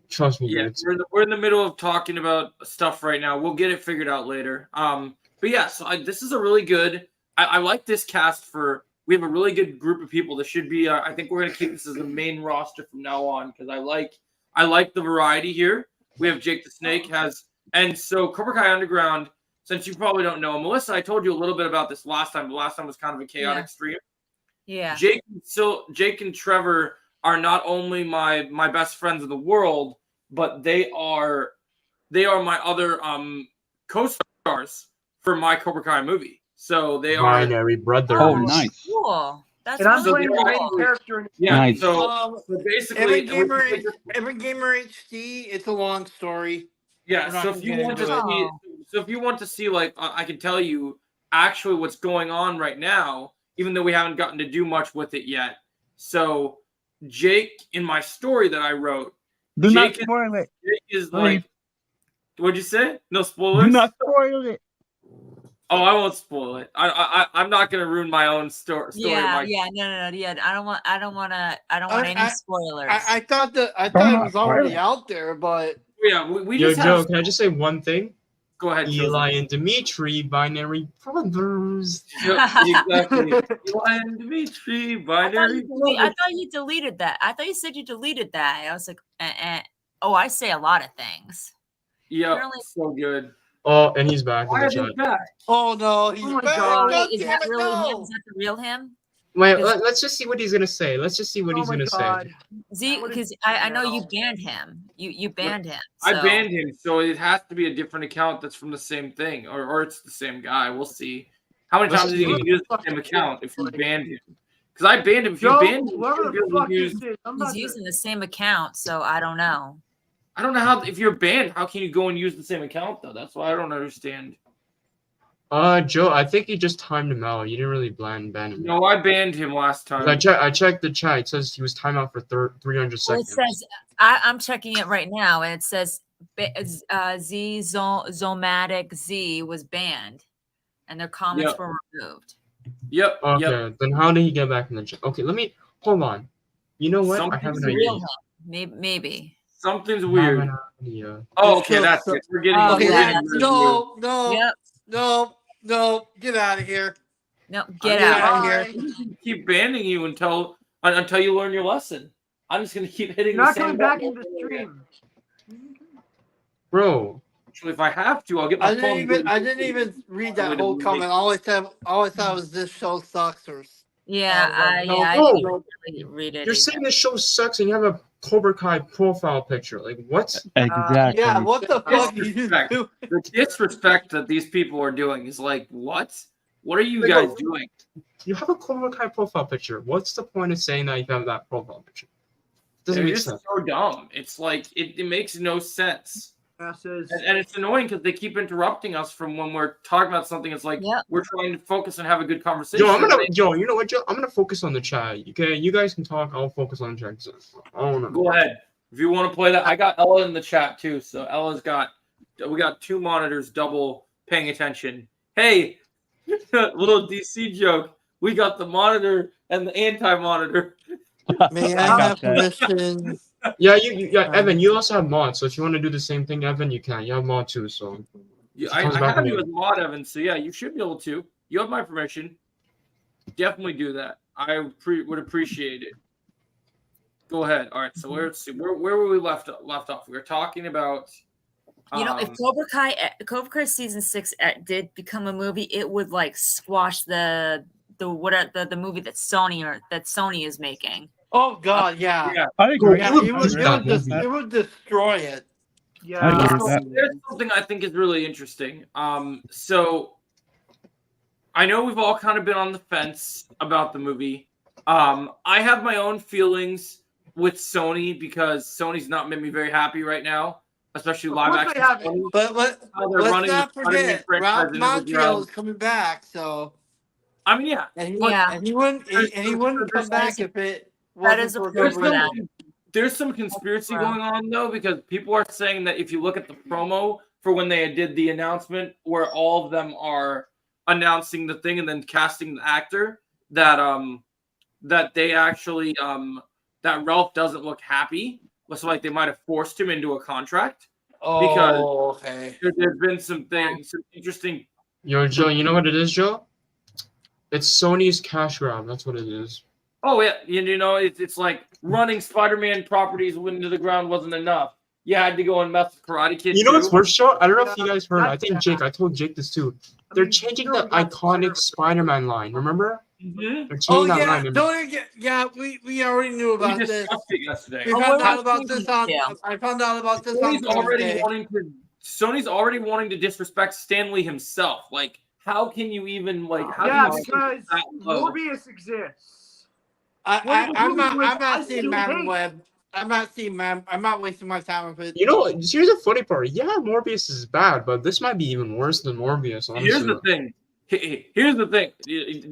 trust me, Yeah, dude, it's we're in the middle of talking about stuff right now. We'll get it figured out later. But yeah, so this is a really good. I like this cast for. We have a really good group of people. This should be. I think we're gonna keep this as the main roster from now on because I like the variety here. We have Jake the Snake and so Cobra Kai Underground. Since you probably don't know, Melissa, I told you a little bit about this last time. The last time was kind of a chaotic stream. Yeah. Jake and Trevor are not only my best friends in the world, but they are my other co-stars for my Cobra Kai movie. So they are binary brother. Oh, nice. Cool. That's And I'm really playing the main cool. character. In yeah. Nice. So basically, Every gamer HD. It's a long story. yeah. we're not So if gonna you get want to into see, it. so if you want to see, like I can tell you actually what's going on right now, even though we haven't gotten to do much with it yet. So Jake, in my story that I wrote, Do not Jake is- spoil it. Jake is Please. like, what'd you say? No spoilers. Do not spoil it. Oh, I won't spoil it. I'm not gonna ruin my own story. Yeah, Mike. yeah, no, yeah. I don't want any I- spoilers. I thought it not was already spoil it. out there, but Yeah, we Yo, just Joe, have. can I just say one thing? Go ahead, Eli and Dimitri, binary brothers. Exactly. Eli and Dimitri, binary. I thought you deleted that. I thought you said you deleted that. I was like, oh, I say a lot of things. Yep, Apparently- so good. Oh, and he's back in Why the are chat. they back? oh no, he's Oh my back. God. God Is damn that it, really no. him? Is that the real him? Wait, Is- let's just see what he's gonna say. Let's just see what Oh he's my gonna god. Z, What is because it I know you now? banned him. You banned him. I so- banned him, so it has to be a different account that's from the same thing, or it's the same guy. We'll see. How many Let's times is he see. gonna use the same account if you banned him? Because I banned him. If you Joe, banned him, whoever you the should be able fuck to use. this is, I'm He's about using to. the same account, so I don't know. I don't know how. If you're banned, how can you go and use the same account though? That's why I don't understand. Joe, I think you just timed him out. You didn't really ban him. No, I banned him last 'Cause time. I checked the chat. It says he was timed out for 300 Well, seconds. it says I'm checking it right now, and it says Zomatic Z was banned, and their comments Yep. were removed. Yep. Okay, Yep. then how did he get back in the chat? Okay, let me hold on. You know what? I have Something's an idea. Real him, maybe. Something's I have weird. an idea. Oh, okay, So- that's so- it. We're getting. Oh, Okay, we're yeah, getting no, Yep. no, get out of here. No, get Yeah. out. here. I'm just gonna keep banning you until you learn your lesson. I'm just gonna keep hitting You're the not same coming back button into the over and over. stream. Bro, Actually, if I have to, I'll get my I phone. didn't even read that whole comment. All I thought was this show sucks or Yeah, I no. didn't really read it. you're either. saying this show sucks and you have a Cobra Kai profile picture. Like, what? Exactly. yeah. What the fuck are you Disrespect. doing? The disrespect that these people are doing is like, what? What are you Like, guys doing? You have a Cobra Kai profile picture. What's the point of saying that you have that profile picture? Doesn't They're make just sense. so dumb. It's like it makes no sense. Asses. And it's annoying because they keep interrupting us from when we're talking about something. It's like Yep. we're trying to focus and have a good conversation. You know what, Joe? I'm gonna focus on the chat. Okay, you guys can talk. I'll focus on the chat. I don't know. Go ahead. If you want to play that, I got Ella in the chat too. So we got 2 monitors double paying attention. Hey, little DC joke. We got the monitor and the anti-monitor. May I I got have that. permission? Yeah, Evan. You also have mod, so if you want to do the same thing, Evan, you can. You have mod too, so. I have you as mod, Evan. So yeah, you should be able to. You have my permission. Definitely do that. I would appreciate it. Go ahead. All right. So let's see. Where were we left off? We were talking about. If Cobra Kai season 6 did become a movie, it would like squash the movie that Sony is making. Oh God, yeah. Yeah. I agree. Yeah, would it would, push that movie. it would destroy it. Yeah. I agree with So that. there's something I think is really interesting. So I know we've all kind of been on the fence about the movie. I have my own feelings with Sony because Sony's not made me very happy right now, especially Of live course action. they haven't. Sony. But How they're let's running the not Spider-Man forget, franchise Ralph into the Macchio ground. is coming back, so I mean, yeah. and he, Yeah. and he wouldn't come back if it That wasn't is a for pro There's for Cobra them. Kai. there's some conspiracy going on though, because people are saying that if you look at the promo for when they did the announcement, where all of them are announcing the thing and then casting the actor, that they actually that Ralph doesn't look happy. So like they might have forced him into a contract because Oh, okay. there's been some interesting. Yo, Joe, you know what it is, Joe? It's Sony's cash grab. That's what it is. Oh yeah, it's like running Spider-Man properties into the ground wasn't enough. You had to go and mess with Karate Kid. You know what's too. worse, Joe? I don't know if you guys heard. I That's think bad. Jake. I told Jake this too. I They're mean, changing you know, the that's iconic Spider-Man line. Remember? Mhm. They're Oh changing that yeah, line. we already knew We about this. discussed it yesterday. We Oh, found we're out not about this changing on. it, yeah. I found out about this on Thursday. Sony's already wanting to disrespect Stanley himself. Like, how can you even how Yeah, can you because that low? Morbius exists. I'm not I seeing still Madam hate. Web. I'm not wasting my time with it. You know, here's the funny part. Yeah, Morbius is bad, but this might be even worse than Morbius. Honestly. Here's the thing. Here's the thing,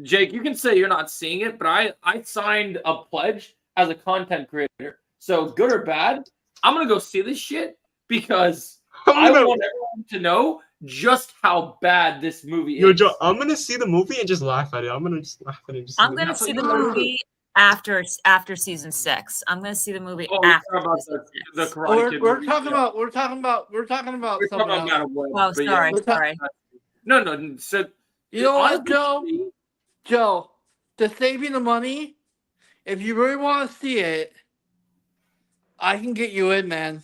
Jake. You can say you're not seeing it, but I signed a pledge as a content creator. So good or bad, I'm gonna go see this shit because I want everyone to know just how bad this movie is. Yo, Joe, I'm gonna see the movie and just laugh at it. I'm gonna just laugh at it. I'm gonna see the movie after season 6. I'm gonna see the movie Oh, after about season the 6. Karate Kid We're movie, talking yeah. about something We're talking else. about Madam Web. Oh, but sorry, yeah. sorry. No. So You know what, honestly, Joe? To save you the money, if you really want to see it, I can get you in, man.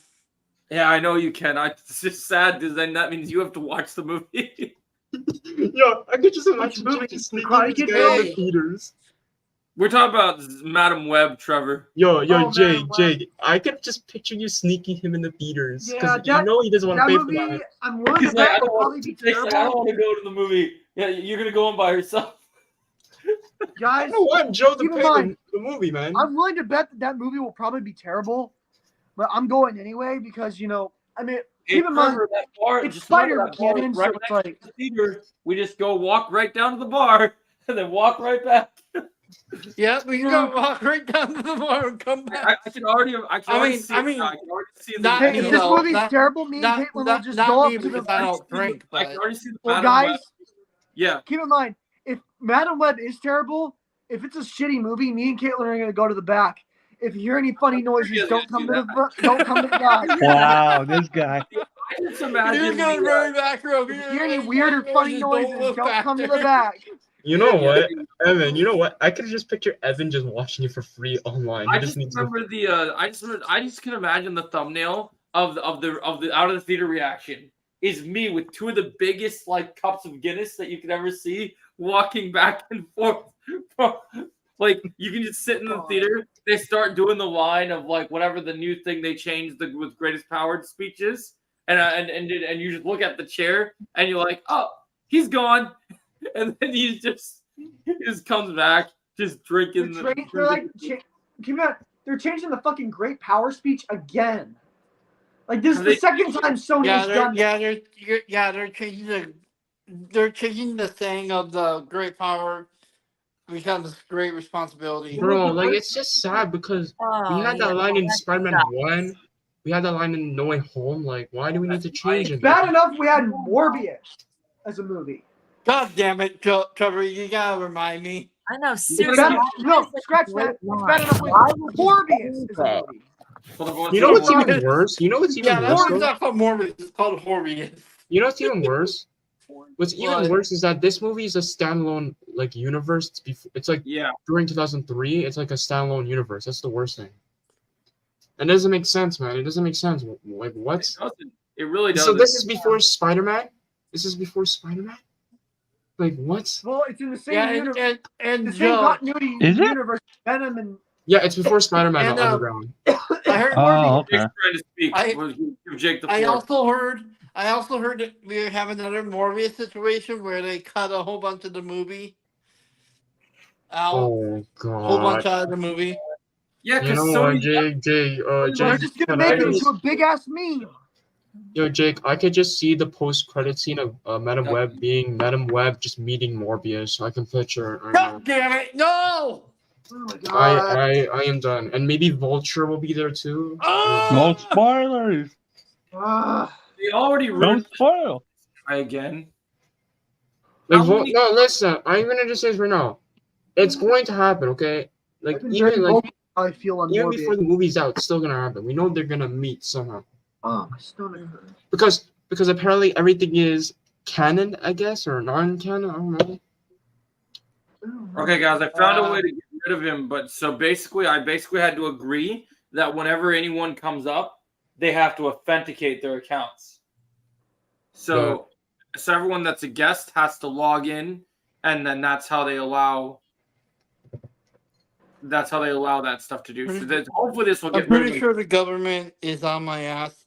Yeah, I know you can. It's just sad because then that means you have to watch the movie. Yo, I could just imagine movie? Jake just The sneaking Karate this Kid guy in the movie? theaters. We're talking about Madam Web, Trevor. Yo, Oh, Jake, man, Jake, I could just picture you sneaking him in the theaters Yeah, because you know he doesn't want to That pay for movie, that. I'm willing He's to like, bet I will don't probably be Jake's like, I don't terrible. want to go to the movie. Yeah, you're gonna go on by yourself. I Guys, don't want Joe to keep in pay mind, the movie, man. I'm willing to bet that movie will probably be terrible, but I'm going anyway because, I mean, keep in mind, Trevor, that bar, it's just remember that bar Spider-Man, right so it's next like, to the theater. We just go walk right down to the bar and then walk right back. Yeah, we can go walk right down to the bar and come back. I can already see I it now. I mean, can already see the not hey, me, if video. this though. movie's Not- terrible, me and Caitlin will just go me up to the. because I don't drink, I but can already see the Well, Madam guys, Web. Yeah. keep in mind, if Madam Web is terrible, if it's a shitty movie, me and Caitlin are gonna go to the back. If you hear any funny noises, don't come to the front. Don't come to the back. Wow, this guy. I just you're imagine going very back row. If you hear any weird or funny noises, don't come to the back. You know what, Evan? You know what? I could just picture Evan just watching it for free online. He I just just needs remember I just can imagine the thumbnail of the out of the theater reaction is me with 2 of the biggest cups of Guinness that you could ever see walking back and forth. Like you can just sit in the theater. They start doing the line of whatever the new thing they changed with greatest power speeches, and you just look at the chair and you're like, oh, he's gone. and then he just comes back, just drinking. They're changing the fucking great power speech again. Like this is the They- second time Sony has done. They're changing the saying of the great power becomes great responsibility. Bro, like it's just sad because we had that line in that Spider-Man sucks. 1. We had that line in No Way Home. Like, why do we need to change it? Bad enough we had Morbius as a movie. God damn it, Trevor! You gotta remind me. I know. It's Seriously, bad, no, scratch that. It's bad enough we had Morbius as a movie. You know what's even worse? You know what's even Yeah, that's worse? not called Morbius. It's called Horbius. You know what's even worse? What's even What? worse is that this movie is a standalone like universe. It's like Yeah. during 2003. It's like a standalone universe. That's the worst thing. It doesn't make sense, man. It doesn't make sense. Like what? It doesn't. It really doesn't. So this is before Spider-Man. This is before Spider-Man. Like what? Well, it's in the same universe. And The same Joe, continuity Is it? universe. Venom and Yeah, it's before Spider-Man And, Underground. I heard. Oh, Jake's okay. trying to speak. I- Give Jake the I floor. also heard that we have another Morbius situation where they cut a whole bunch of the movie out. Oh A whole bunch god. out of the movie. Yeah, You because know what, Sony. Jake? they're Jake, just gonna can make I it just- into a big ass meme. Yo, Jake, I could just see the post-credit scene of Madam Web being Madam Web just meeting Morbius. I can picture it right now. God damn it! No. Oh my god. I am done. And maybe Vulture will be there too. No spoilers. Ah. They already Don't ruined spoil. it again. Like, How many- no, listen. I'm gonna just say this right now. It's going to happen, okay? Like I've been very even like vocal how I feel on even Morbius. before the movie's out, it's still gonna happen. We know they're gonna meet somehow. Oh, my stomach hurts. Because apparently everything is canon, I guess, or non-canon. I don't know. Okay, guys, I found a way to get rid of him, but so basically, I had to agree that whenever anyone comes up, they have to authenticate their accounts. So everyone that's a guest has to log in, and then that's how they allow. That's how they allow that stuff to do. So hopefully this will get I'm rid of pretty him. sure the government is on my ass.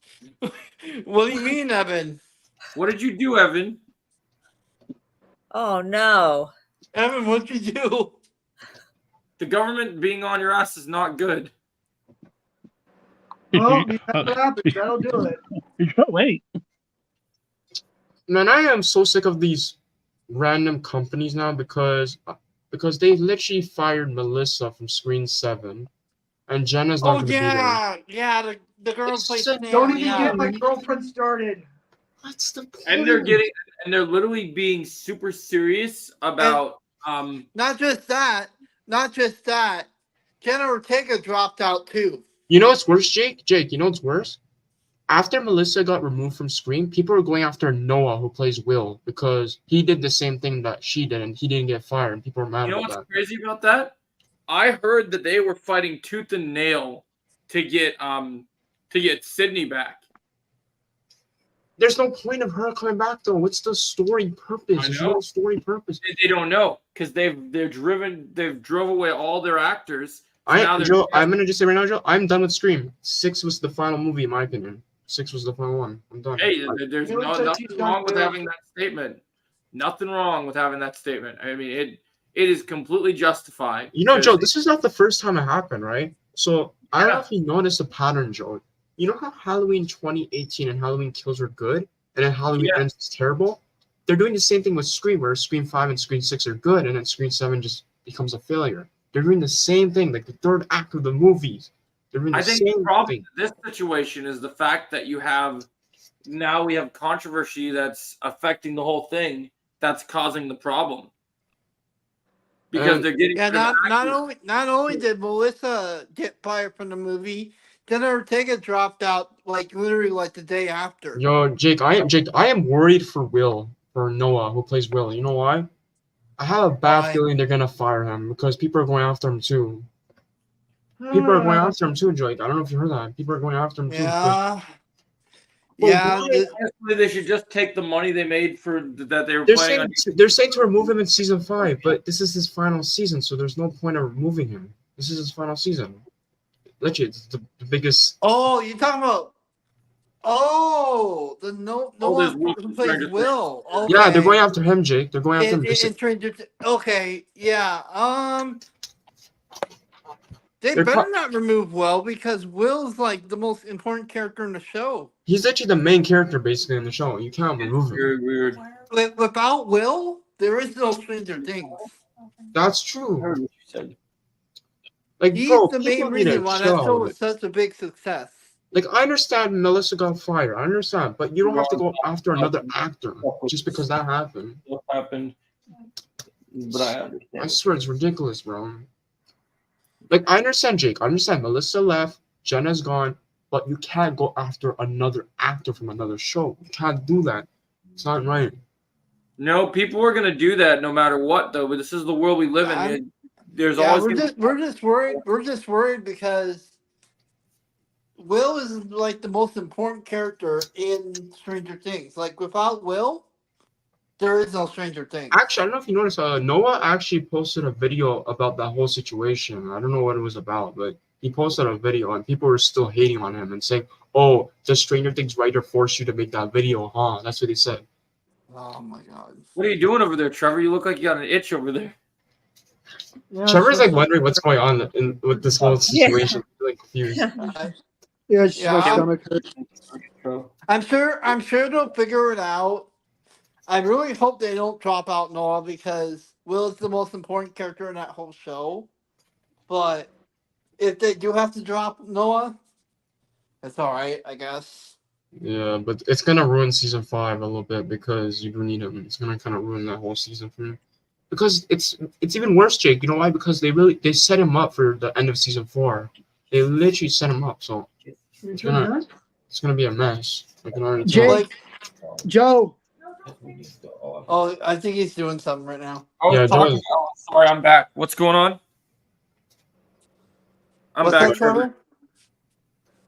What do you mean, Evan? What did you do, Evan? Oh no. Evan, what'd you do? The government being on your ass is not good. Well, that's what happens. That'll do it. Wait. Man, I am so sick of these random companies now because they literally fired Melissa from Screen 7, and Jenna's not Oh gonna be there. yeah. The girl It's plays. so- Don't even yeah. get my girlfriend started. What's the point? And they're literally being super serious about Not just that. Jenna Ortega dropped out too. You know what's worse, Jake? Jake, you know what's worse? After Melissa got removed from Scream, people are going after Noah, who plays Will, because he did the same thing that she did, and he didn't get fired, and people are mad You know about what's that. crazy about that? I heard that they were fighting tooth and nail to get Sydney back. There's no point of her coming back, though. What's the story purpose? I There's know. no story purpose. They don't know because they've drove away all their actors. So now they're- Joe, I'm gonna just say right now, Joe, I'm done with Scream. 6 was the final movie, in my opinion. 6 was the final one. I'm done. Hey, there's You know, it's nothing like wrong with he's having that statement. Nothing wrong with having that statement. I mean, it is completely justified. You know, because- Joe, this is not the first time it happened, right? So I don't know Yeah. if you noticed a pattern, Joe. You know how Halloween 2018 and Halloween Kills were good, and then Halloween Yeah. Ends is terrible? They're doing the same thing with Scream, where Scream 5 and Scream 6 are good, and then Scream 7 just becomes a failure. They're doing the same thing, like the third act of the movies. They're doing the I think the same problem thing. with this situation is the fact that we have controversy that's affecting the whole thing that's causing the problem. Because And- they're getting Yeah, rid of not only did Melissa get fired from the movie, Jenna Ortega dropped out literally the day after. Yo, Jake, I am worried for Will, for Noah, who plays Will. You know why? I have a bad Why? feeling they're gonna fire him because people are going after him too. People are going after him too, Jake. I don't know if you heard that. People are going after him too. Yeah. Well, Yeah. Honestly, they should just take the money they made for that they were They're playing saying to remove him in season 5, but this is his final season, so there's no point of removing him. This is his final season. Literally, it's the biggest. Oh, you talking about? Oh, the there's Noah Will who from plays Stranger Things. Will. Okay. Yeah, they're going after him, Jake. They're going after him. in Stranger Okay, yeah. They They're better not remove Will because Will's like the most important character in the show. He's actually the main character basically in the show. You can't remove him. Very weird. Without Will, there is no Stranger Things. That's I true. heard what you said. Like, He's bro, the people main need to reason why chill that show out. was such a big success. Like, I understand Melissa got fired. I understand, but you don't have to go after another actor just because that happened. What happened? But I understand. I swear it's ridiculous, bro. Like, I understand, Jake. I understand Melissa left, Jenna's gone, but you can't go after another actor from another show. You can't do that. It's not right. No, people are gonna do that no matter what, though. But this is the world we live in. There's Yeah, always we're just worried. We're just worried because Will is like the most important character in Stranger Things. Like without Will, there is no Stranger Things. Actually, I don't know if you noticed, Noah actually posted a video about that whole situation. I don't know what it was about, but he posted a video and people were still hating on him and saying, oh, the Stranger Things writer forced you to make that video, huh? That's what he said. Oh my god. What are you doing over there, Trevor? You look like you got an itch over there. Yeah, Trevor's so- like wondering what's going on with this whole situation. He's like confused. Yeah, it's just Yeah, my I'm- stomach hurts. I'm sure they'll figure it out. I really hope they don't drop out Noah because Will is the most important character in that whole show. But if they do have to drop Noah, it's all right, I guess. Yeah, but it's gonna ruin season 5 a little bit because you do need him. It's gonna kind of ruin that whole season for me. Because it's even worse, Jake. You know why? Because they set him up for the end of season 4. They literally set him up, so it's gonna be a mess. I can already tell. Jake, Joe, Oh, I think he's doing something right now. Yeah, Joe. Sorry, I'm back. What's going on? I'm What's back. that, Trevor?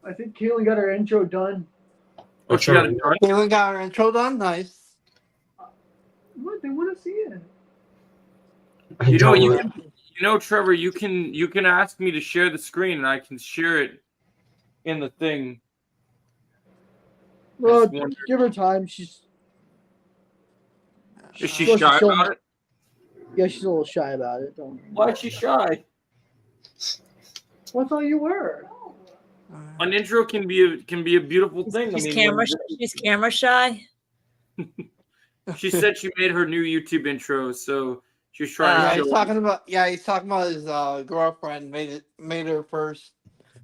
I think Caitlin got her intro done. Oh, she got it done? Caitlin got her intro done. Nice. What? They want to see it. You know, don't you worry. can, Trevor. You can ask me to share the screen, and I can share it in the thing. Well, Just wonder- give her time. She's Is she supposed to shy show- about it? Yeah, she's a little shy about it. Why is she shy? Well, I thought you were. An intro can be a beautiful thing. She's I mean, camera. She's camera shy. she said she made her new YouTube intro, so she's trying Yeah, to he's show. talking about his girlfriend made her first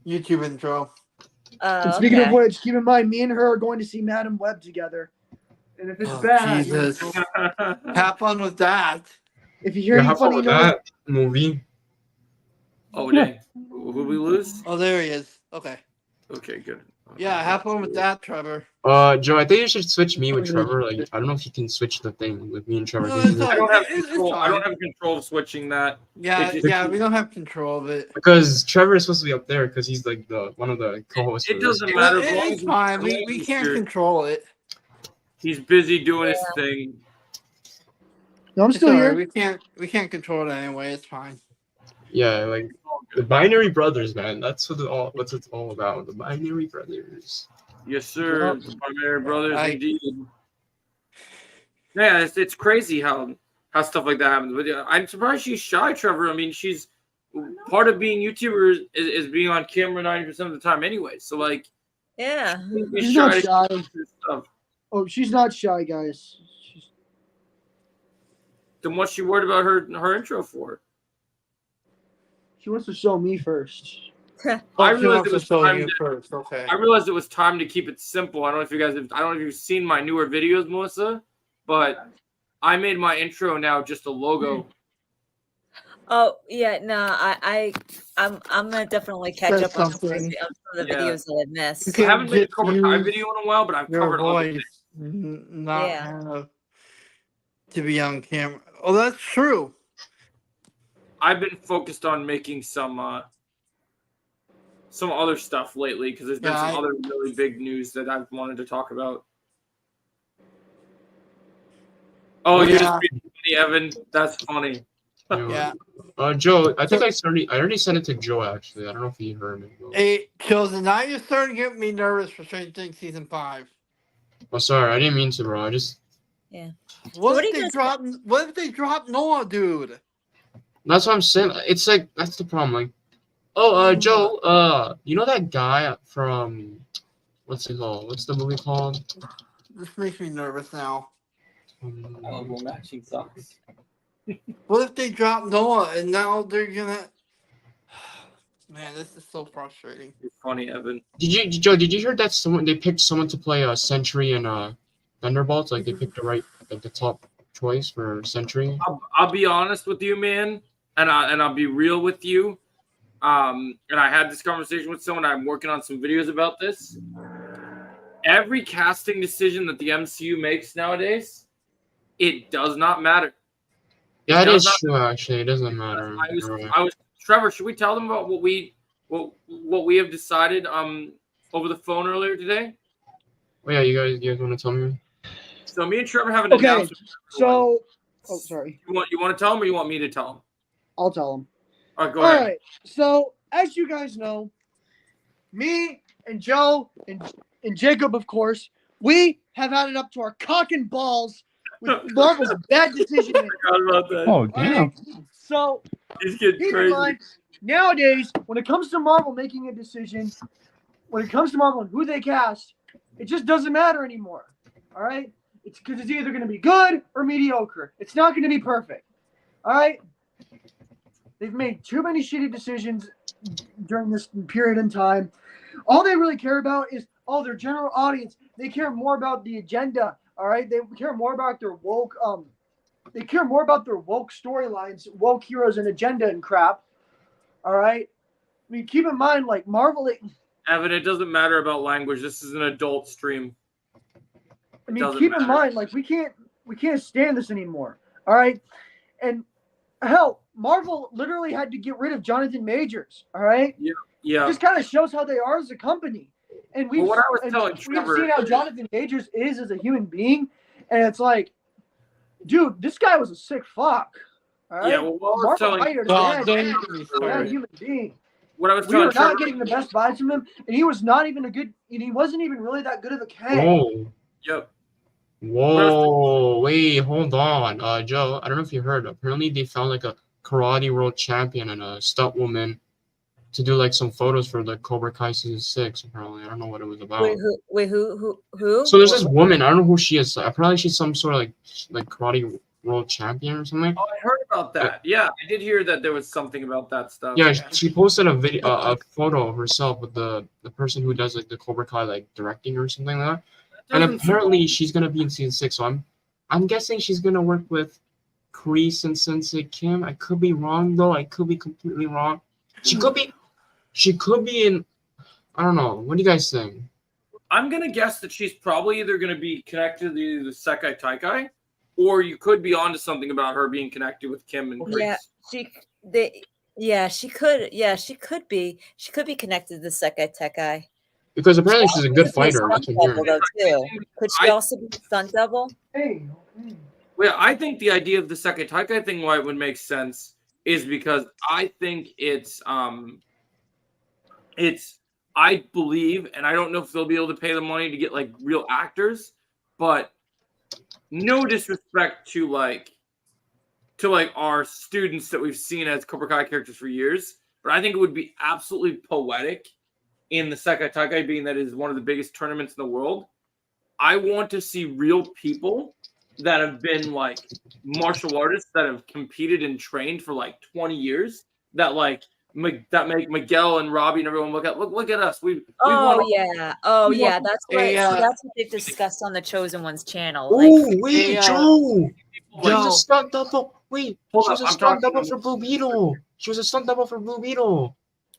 YouTube intro. And speaking of which, keep in mind, me and her are going to see Madam Web together. And if it's bad, Jesus. Have fun with that. if you hear Yeah, any how about funny with noise, that movie? Oh, dang. Who we lose? Oh, there he is. Okay. Okay, good. Yeah, have fun with that, Trevor. Joe, I think you should switch me with Trevor. Like, I don't know if you can switch the thing with me and Trevor. No, it's I don't have It's control. I don't fine. have control of switching that. Yeah, It just- we don't have control of it. Because Trevor is supposed to be up there because he's like one of the co-hosts. It for this. doesn't matter. Well, as long it's as fine. as We long as can't you're- control it. He's busy doing his thing. no, I'm It's still all right. here. We can't control it anyway. It's fine. Yeah, like the Binary Brothers, man. That's what it's all about. The Binary Brothers. Yes, sir. Yep. The Primary Brothers, I- indeed. Yeah, it's crazy how stuff like that happens. But yeah, I'm surprised she's shy, Trevor. I mean, she's part of being YouTuber is being on camera 90% of the time, anyway. So like, Yeah. She's not to shy. do stuff. Oh, she's not shy, guys. Then what's she worried about her intro for? She wants to show me first. I Oh, she realized wants it to was show time you to- first. Okay. I realized it was time to keep it simple. I don't know if you've seen my newer videos, Melissa, but I made my intro now just a logo. Oh yeah, no, I'm gonna definitely catch Says up on some of something. the Yeah. videos that I've missed. Okay. I haven't made a just Cobra Kai use video in a while, but I've Your covered other voice, not Yeah. have to be on camera. Oh, that's true. I've been focused on making some other stuff lately because there's been Yeah, some other really big news that I've wanted to talk about. Oh, you're Yeah. just being funny, Evan. That's funny. Yeah. Joe, I think I already sent it to Joe actually. I don't know if he heard me. Hey, Chosen, now you're starting to get me nervous for Stranger Things season 5. Oh, sorry, I didn't mean to, bro. I just What do if you they guys- drop? What if they drop Noah, dude? that's what I'm saying. It's like that's the problem. Like, Joe, you know that guy from what's it called? What's the movie called? This makes me nervous now. Valuable matching socks. What if they drop Noah and now they're gonna? Man, this is so frustrating. You're funny, Evan. Joe? Did you hear that they picked someone to play Sentry and Thunderbolts? Like they picked the top choice for Sentry. I'll be honest with you, man, and I'll be real with you. And I had this conversation with someone. I'm working on some videos about this. Every casting decision that the MCU makes nowadays, it does not matter. Yeah, it is true. Actually, it doesn't matter. I was Trevor. Should we tell them about what we have decided over the phone earlier today? Oh yeah, you guys want to tell me? So me and Trevor have an Okay, announcement. so sorry, You want to tell them, or you want me to tell them? I'll tell them. All right, go All ahead. right, so as you guys know, me and Joe and Jacob, of course, we have had it up to our cock and balls with Marvel's bad decision making. Forgot about that. Oh, damn. So He's getting keep in crazy. mind, nowadays, when it comes to Marvel making a decision, when it comes to Marvel and who they cast, it just doesn't matter anymore. All right? It's because it's either going to be good or mediocre. It's not going to be perfect. All right? They've made too many shitty decisions during this period in time. All they really care about is, their general audience. They care more about the agenda. All right? They care more about their woke storylines, woke heroes and agenda and crap. All right? I mean, keep in mind, like, Marvel, Evan, it doesn't matter about language. This is an adult stream. I mean, doesn't keep in matter. mind, like, we can't stand this anymore. All right? And hell, Marvel literally had to get rid of Jonathan Majors. All right? Yeah. This kind of shows how they are as a company. And we've, Well, what I was and telling we've Trevor seen how Jonathan Majors is as a human being. And it's like, dude, this guy was a sick fuck. All right? Yeah, well, what I was Marvel telling hired a God, bad, don't get me bad started. human being. what I was We telling were Trevor. not getting the best vibes from him, and he was not even he wasn't even really that good of a Kang. Whoa, Yep. whoa, wait, hold on, Joe. I don't know if you heard. Apparently, they found like a karate world champion and a stunt woman to do like some photos for the Cobra Kai season 6. Apparently, I don't know what it was about. Wait, who? So there's this woman. I don't know who she is. Apparently, she's some sort of like karate world champion or something. Oh, I heard about that. Yeah, I did hear that there was something about that stuff. Yeah, she posted a video, a photo of herself with the person who does like the Cobra Kai like directing or something like that. And apparently she's gonna be in season 6. So I'm guessing she's gonna work with Kreese and Sensei Kim. I could be wrong though. I could be completely wrong. She could be in. I don't know. What do you guys think? I'm gonna guess that she's probably either gonna be connected to the Sekai Taikai, or you could be onto something about her being connected with Kim and Kreese. She could be. She could be connected to the Sekai Tech Because apparently she's a good fighter. Stunt That's what I'm double, hearing. though, too. Could she also be a stunt double? Hey. Well, I think the idea of the Sekai Taikai thing, why it would make sense, is because I think I believe, and I don't know if they'll be able to pay the money to get like real actors, but no disrespect to our students that we've seen as Cobra Kai characters for years, but I think it would be absolutely poetic in the Sekai Taikai, being that it is one of the biggest tournaments in the world. I want to see real people that have been like martial artists that have competed and trained for like 20 years that make Miguel and Robbie and everyone look at us. We Oh won. yeah. That's what that's what they've discussed on the Chosen One's channel. Like, Oh wait, Joe. She was a stunt double. Wait, Hold she was up, a I'm stunt talking- double for Blue Beetle. She was a stunt double for Blue Beetle.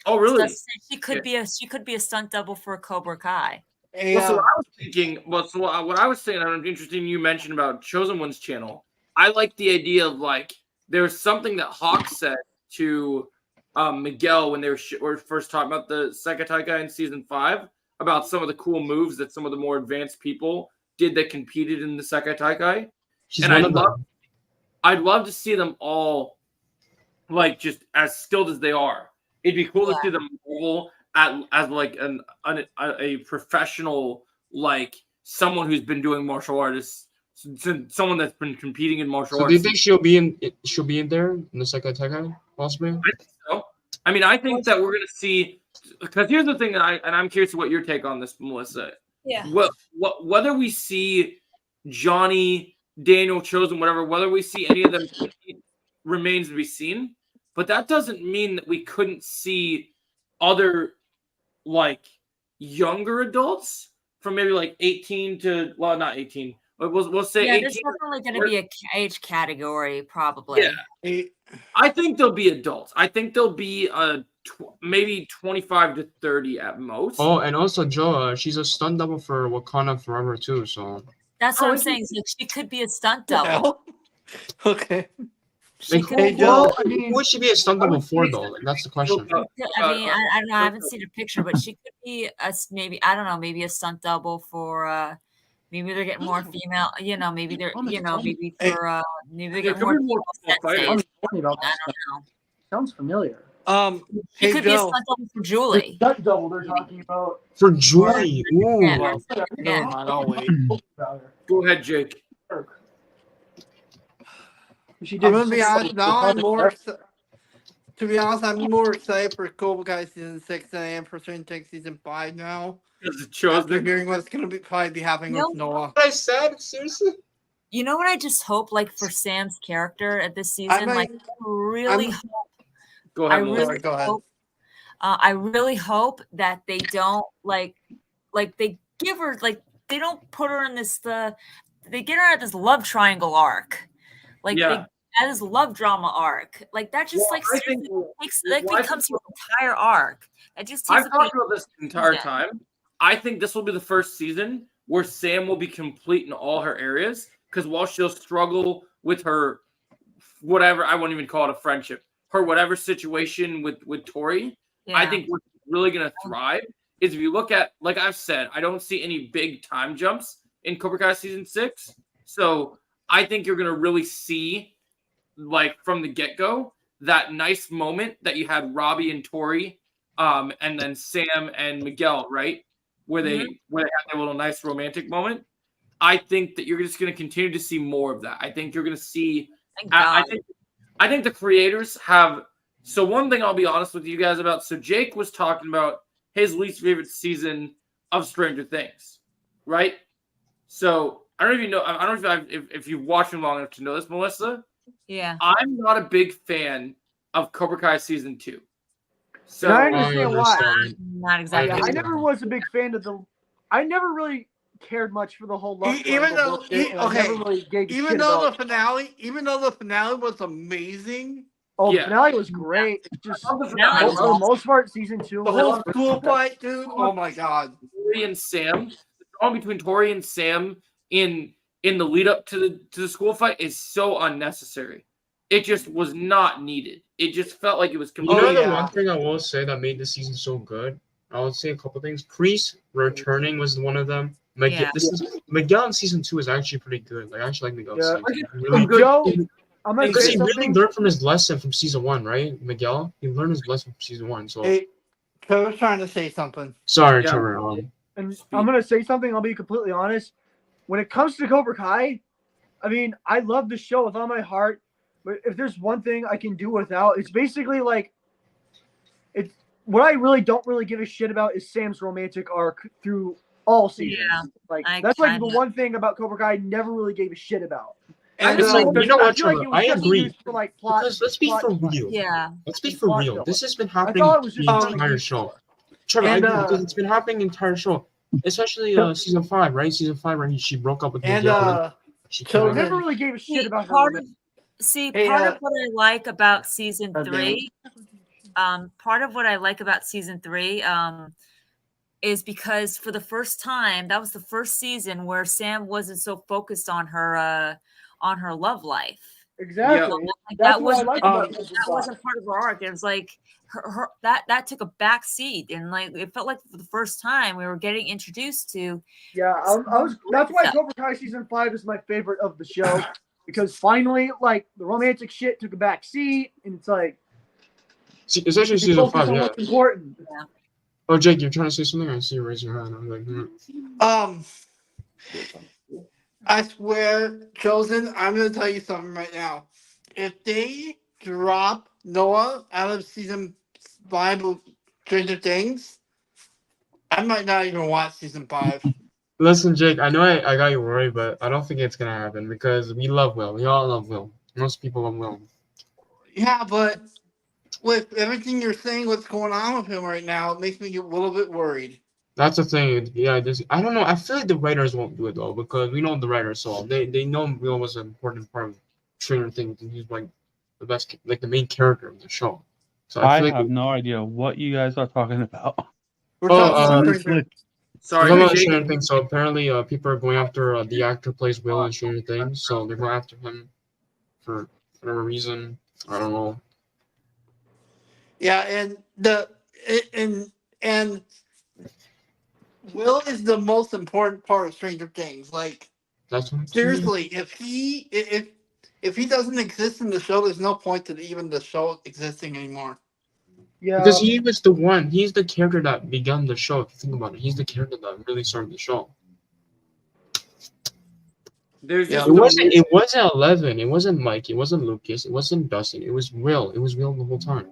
Oh really? she could be a stunt double for Cobra Kai. Well, so what I was thinking, what I was saying, I'm interested in you mentioned about Chosen One's channel. I like the idea of like there's something that Hawk said to Miguel when they were first talking about the Sekai Taikai in season 5 about some of the cool moves that some of the more advanced people did that competed in the Sekai Taikai. She's And one of them. I'd love to see them all like just as skilled as they are. It'd be cool to see them Marvel as like a professional, like someone who's been doing martial artists, someone that's been competing in martial So arts. do you think she'll be in there in the second Tekken possibly? I think so. I mean, I think that we're gonna see, because here's the thing that I'm curious what your take on this, Melissa. Yeah. Whether we see Johnny, Daniel, Chosen, whatever, whether we see any of them remains to be seen. But that doesn't mean that we couldn't see other like younger adults from maybe like 18 to, well, not 18. But we'll say 18. There's definitely going to be a age category, probably. Yeah. I think there'll be adults. I think there'll be maybe 25 to 30 at most. Oh, and also Joe, she's a stunt double for Wakanda Forever too. So that's what I'm saying. So she could be a stunt double. Okay. like, Hey, Joe. who would she be a stunt double for though? Like, that's the question. I mean, I don't know. I haven't seen a picture, but she could be maybe, I don't know, maybe a stunt double for maybe they're getting more female, maybe they're, maybe for maybe they get more female. I don't know. Sounds familiar. She could be a stunt double for Julie. Stunt double they're talking about. For Julie. Ooh. Yeah. Never mind, I'll wait. Go ahead, Jake. She I'm gonna be honest. Now I'm more. To be honest, I'm more excited for Cobra Kai season 6 than I am for Stranger Things season 5 now. After hearing what's gonna probably be happening with Noah. What I said? Seriously? You know what I just hope, like, for Sam's character at this season? I really hope. Go ahead, go ahead. I really hope that they don't like they give her, like, they don't put her in this they get her at this love triangle arc, like they add this love drama arc, like that just becomes her entire arc. It just I've talked about this the entire time. I think this will be the first season where Sam will be complete in all her areas, because while she'll struggle with her whatever, I won't even call it a friendship, her whatever situation with Tori, I think what's really going to thrive is if you look at, like I've said, I don't see any big time jumps in Cobra Kai season 6. So I think you're going to really see, like from the get-go, that nice moment that you had Robbie and Tori, and then Sam and Miguel, right? Where they have that little nice romantic moment. I think that you're just going to continue to see more of that. I think you're going to see. I think the creators have. So one thing I'll be honest with you guys about. So Jake was talking about his least favorite season of Stranger Things, right? So I don't even know. I don't know if you've watched him long enough to know this, Melissa. Yeah. I'm not a big fan of Cobra Kai season 2. So I understand why. Not exactly. I never was a big fan of I never really cared much for the whole love Even though even though the finale was amazing. Oh, the finale was great. It's just for the most part, season 2. The whole school fight, dude. Oh my god. Tori and Sam, the drama between Tori and Sam in the lead up to the school fight is so unnecessary. It just was not needed. It just felt like it was completely. The one thing I will say that made the season so good, I would say a couple things. Priest returning was one of them. Miguel in season 2 is actually pretty good. Like, I actually like Miguel. Really good. Because he really learned from his lesson from season 1, right? Miguel, he learned his lesson from season 1. So, hey, Trevor's trying to say something. Sorry, Trevor. And I'm gonna say something. I'll be completely honest. When it comes to Cobra Kai, I mean, I love the show with all my heart. But if there's one thing I can do without, it's basically like, it's what I really don't really give a shit about is Sam's romantic arc through all seasons. Yeah, like that's like the one thing about Cobra Kai I never really gave a shit about. And it's like, you know what, Trevor? I agree. Because let's be for real. Yeah. Let's be for real. This has been happening the entire show. Trevor, because it's been happening the entire show. Especially season 5, right? Season 5, where she broke up with Miguel. I never really gave a shit about her. Part of what I like about season 3, part of what I like about season 3, is because for the first time, that was the first season where Sam wasn't so focused on her love life. Exactly. That wasn't part of her arc. It was like her that took a back seat, and like it felt like for the first time we were getting introduced to. Yeah, that's why Cobra Kai season 5 is my favorite of the show. because finally, like, the romantic shit took a back seat, and it's like It's actually they season focus 5, on yeah. what's important. Oh, Jake, you're trying to say something? I see you raise your hand. I'm like, I swear, Chosen, I'm gonna tell you something right now. If they drop Noah out of season 5 of Stranger Things, I might not even watch season 5. Listen, Jake, I know I got you worried, but I don't think it's gonna happen because we love Will. We all love Will. Most people love Will. Yeah, but with everything you're saying, what's going on with him right now, it makes me get a little bit worried. That's the thing. Yeah, I don't know. I feel like the writers won't do it though because we know the writers, so they know Will was an important part of Stranger Things, and he's like the best, like the main character of the show. So I I feel like have no idea what you guys are talking about. We're Oh, talking about Stranger Honestly, Sorry, We're talking about Jake. Stranger Things. So apparently, people are going after the actor who plays Will in Stranger Things. So they're going after him for whatever reason. I don't know. Yeah, and Will is the most important part of Stranger Things. Like, That's what I'm saying. seriously, if he doesn't exist in the show, there's no point to even the show existing anymore. Yeah, Because he was the one. He's the character that began the show. If you think about it, he's the character that really started the show. There's Yeah. just It no wasn't. It wasn't 11. It wasn't Mike. It wasn't Lucas. It wasn't Dustin. It was Will. It was Will the whole time.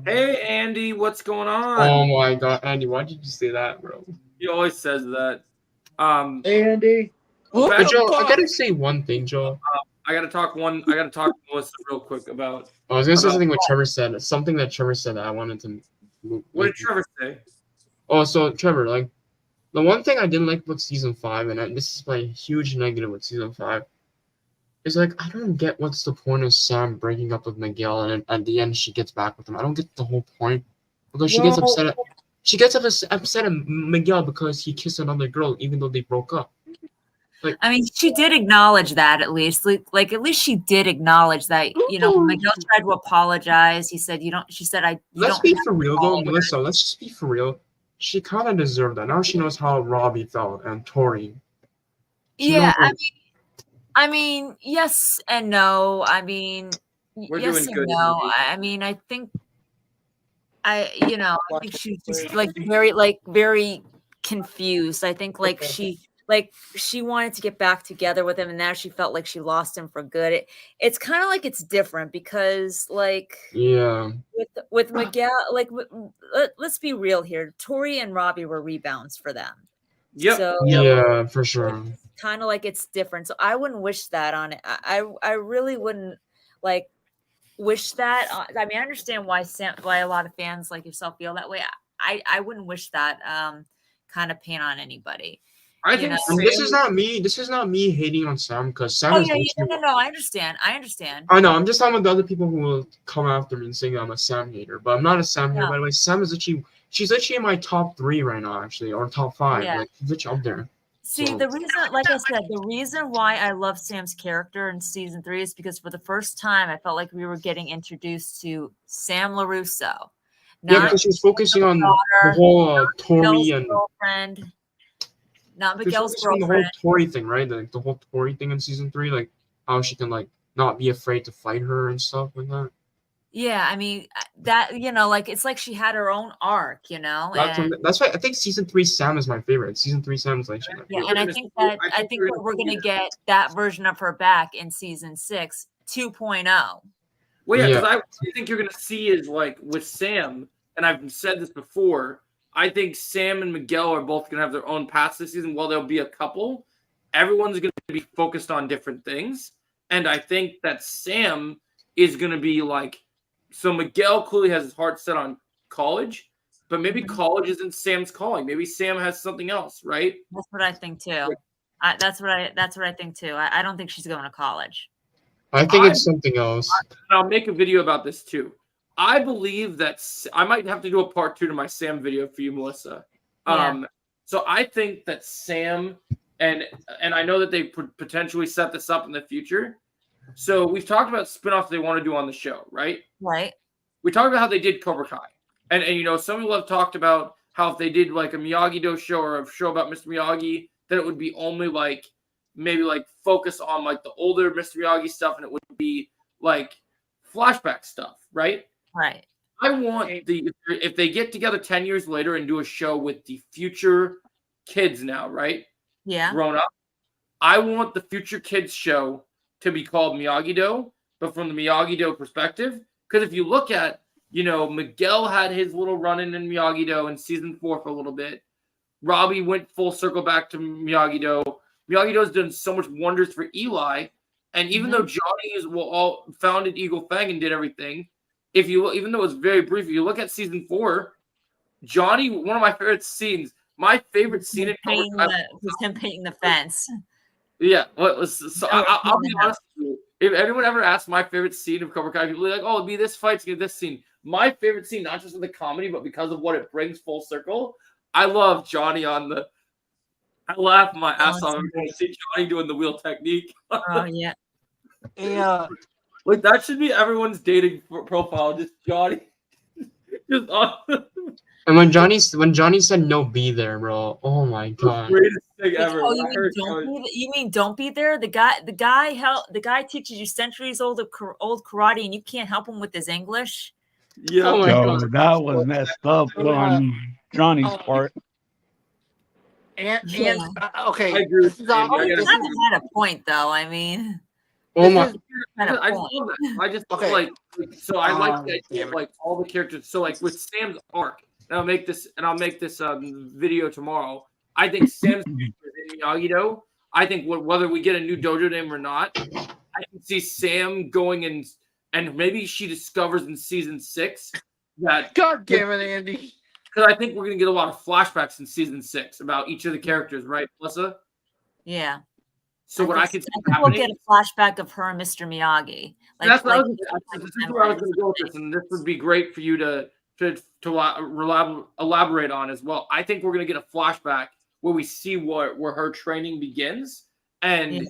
Hey, Andy, what's going on? Oh my God, Andy, why did you say that, bro? He always says that. Andy. What But the Joe, I fuck? gotta say one thing, Joe. I gotta talk to Melissa real quick about I was gonna say About something what Trevor said. Something that Trevor said that I wanted to. what did Trevor say? Oh, so Trevor, like the one thing I didn't like about season 5, and this is my huge negative with season 5, is like I don't get what's the point of Sam breaking up with Miguel, and at the end she gets back with him. I don't get the whole point because she gets Well- upset. She gets upset at Miguel because he kissed another girl, even though they broke up. I mean, she did acknowledge that at least. Like at least she did acknowledge that. You know, Miguel tried to apologize. He said, "You don't." She said, "I." You Let's don't be have for to real though, apologize." Melissa. Let's just be for real. She kind of deserved that. Now she knows how Robbie felt and Tori. She Yeah, knows- I mean, yes and no. I mean, We're yes doing and good, no. Andy. I mean, I think I think she's just very confused. I think she wanted to get back together with him, and now she felt like she lost him for good. It's kind of like it's different because Yeah. with Miguel, let's be real here. Tori and Robbie were rebounds for them. Yep. So Yeah, for sure. kind of like it's different. So I wouldn't wish that on it. I really wouldn't like wish that. I mean, I understand why a lot of fans like yourself feel that way. I wouldn't wish that kind of pain on anybody. I You think know? And this Sam- is not me. This is not me hating on Sam because Sam Oh is yeah, literally- no. I understand. I know. I'm just talking about the other people who will come after me and saying I'm a Sam hater, but I'm not a Sam hater. No. By the way, Sam is literally she's literally in my top 3 right now, actually, or top 5. Yeah. Like she's literally up there. See, So- the reason, like I said, the reason why I love Sam's character in season 3 is because for the first time, I felt like we were getting introduced to Sam LaRusso. Yeah, Not because she's focusing on the daughter, whole Tori Miguel's and girlfriend. Not she's Miguel's focusing on the whole girlfriend. Tori thing, right? Like the whole Tori thing in season 3, like how she can like not be afraid to fight her and stuff like that. Yeah, I mean that like it's like she had her own arc, That's why I think season 3 Sam is my favorite. Season 3 Sam is like my Yeah, favorite. and I gonna think see- that I think we're we're gonna gonna see get that version of her back in season 6, 2.0. Well, yeah, because Yeah. I think you're gonna see is like with Sam, and I've said this before. I think Sam and Miguel are both gonna have their own paths this season. While there'll be a couple, everyone's gonna be focused on different things, and I think that Sam is gonna be like. So Miguel clearly has his heart set on college, but maybe college isn't Sam's calling. Maybe Sam has something else, right? That's what I think too. That's what I think too. I don't think she's going to college. I think it's something else. And I'll make a video about this too. I believe that I might have to do a part 2 to my Sam video for you, Melissa. Yeah. So I think that Sam and I know that they potentially set this up in the future. So we've talked about spinoffs they want to do on the show, right? Right. We talked about how they did Cobra Kai, and some people have talked about how if they did like a Miyagi-Do show or a show about Mr. Miyagi, that it would be only like maybe like focus on like the older Mr. Miyagi stuff, and it would be like flashback stuff, right? Right. I want if they get together 10 years later and do a show with the future kids now, right? Yeah. Grown up. I want the future kids show to be called Miyagi-Do, but from the Miyagi-Do perspective. Because if you look at, Miguel had his little run-in Miyagi-Do in season 4 for a little bit. Robbie went full circle back to Miyagi-Do. Miyagi-Do's done so much wonders for Eli. And even though Johnny all founded Eagle Fang and did everything, even though it was very brief, if you look at season 4, Johnny, one of my favorite scenes, my favorite scene in was him painting the fence. Yeah, I'll be honest with you. If anyone ever asks my favorite scene of Cobra Kai, people are like, "Oh, it'd be this fight, get this scene." My favorite scene, not just in the comedy, but because of what it brings full circle. I love Johnny I laugh my ass off every time I see Johnny doing the wheel technique. Oh yeah. Yeah. Like that should be everyone's dating profile. Just Johnny. Just on. And when Johnny said no, be there, bro. Oh my god. Greatest thing ever. Oh, you mean don't be there? The guy teaches you centuries old karate, and you can't help him with his English. Yeah. Oh my Yo, god. that was messed up on Johnny's part. Okay. I agree with This is you. all- Oh, he this kind is- of had a point, though. I mean, Oh this my. is- had a I just point. love that. I just Okay. like so I like the idea damn of it. like all the characters. So like with Sam's arc, and I'll make this video tomorrow. I think Sam's character in Miyagi-Do. I think whether we get a new dojo name or not, I can see Sam going and maybe she discovers in season 6 that God damn it, Andy. because I think we're gonna get a lot of flashbacks in season 6 about each of the characters, right, Melissa? Yeah. So what I think- can see I think we'll happening. get a flashback of her and Mr. Miyagi. That's what I was, this is where I was going to go with this, and this would be great for you to elaborate on as well. I think we're going to get a flashback where we see where her training begins, and Yeah.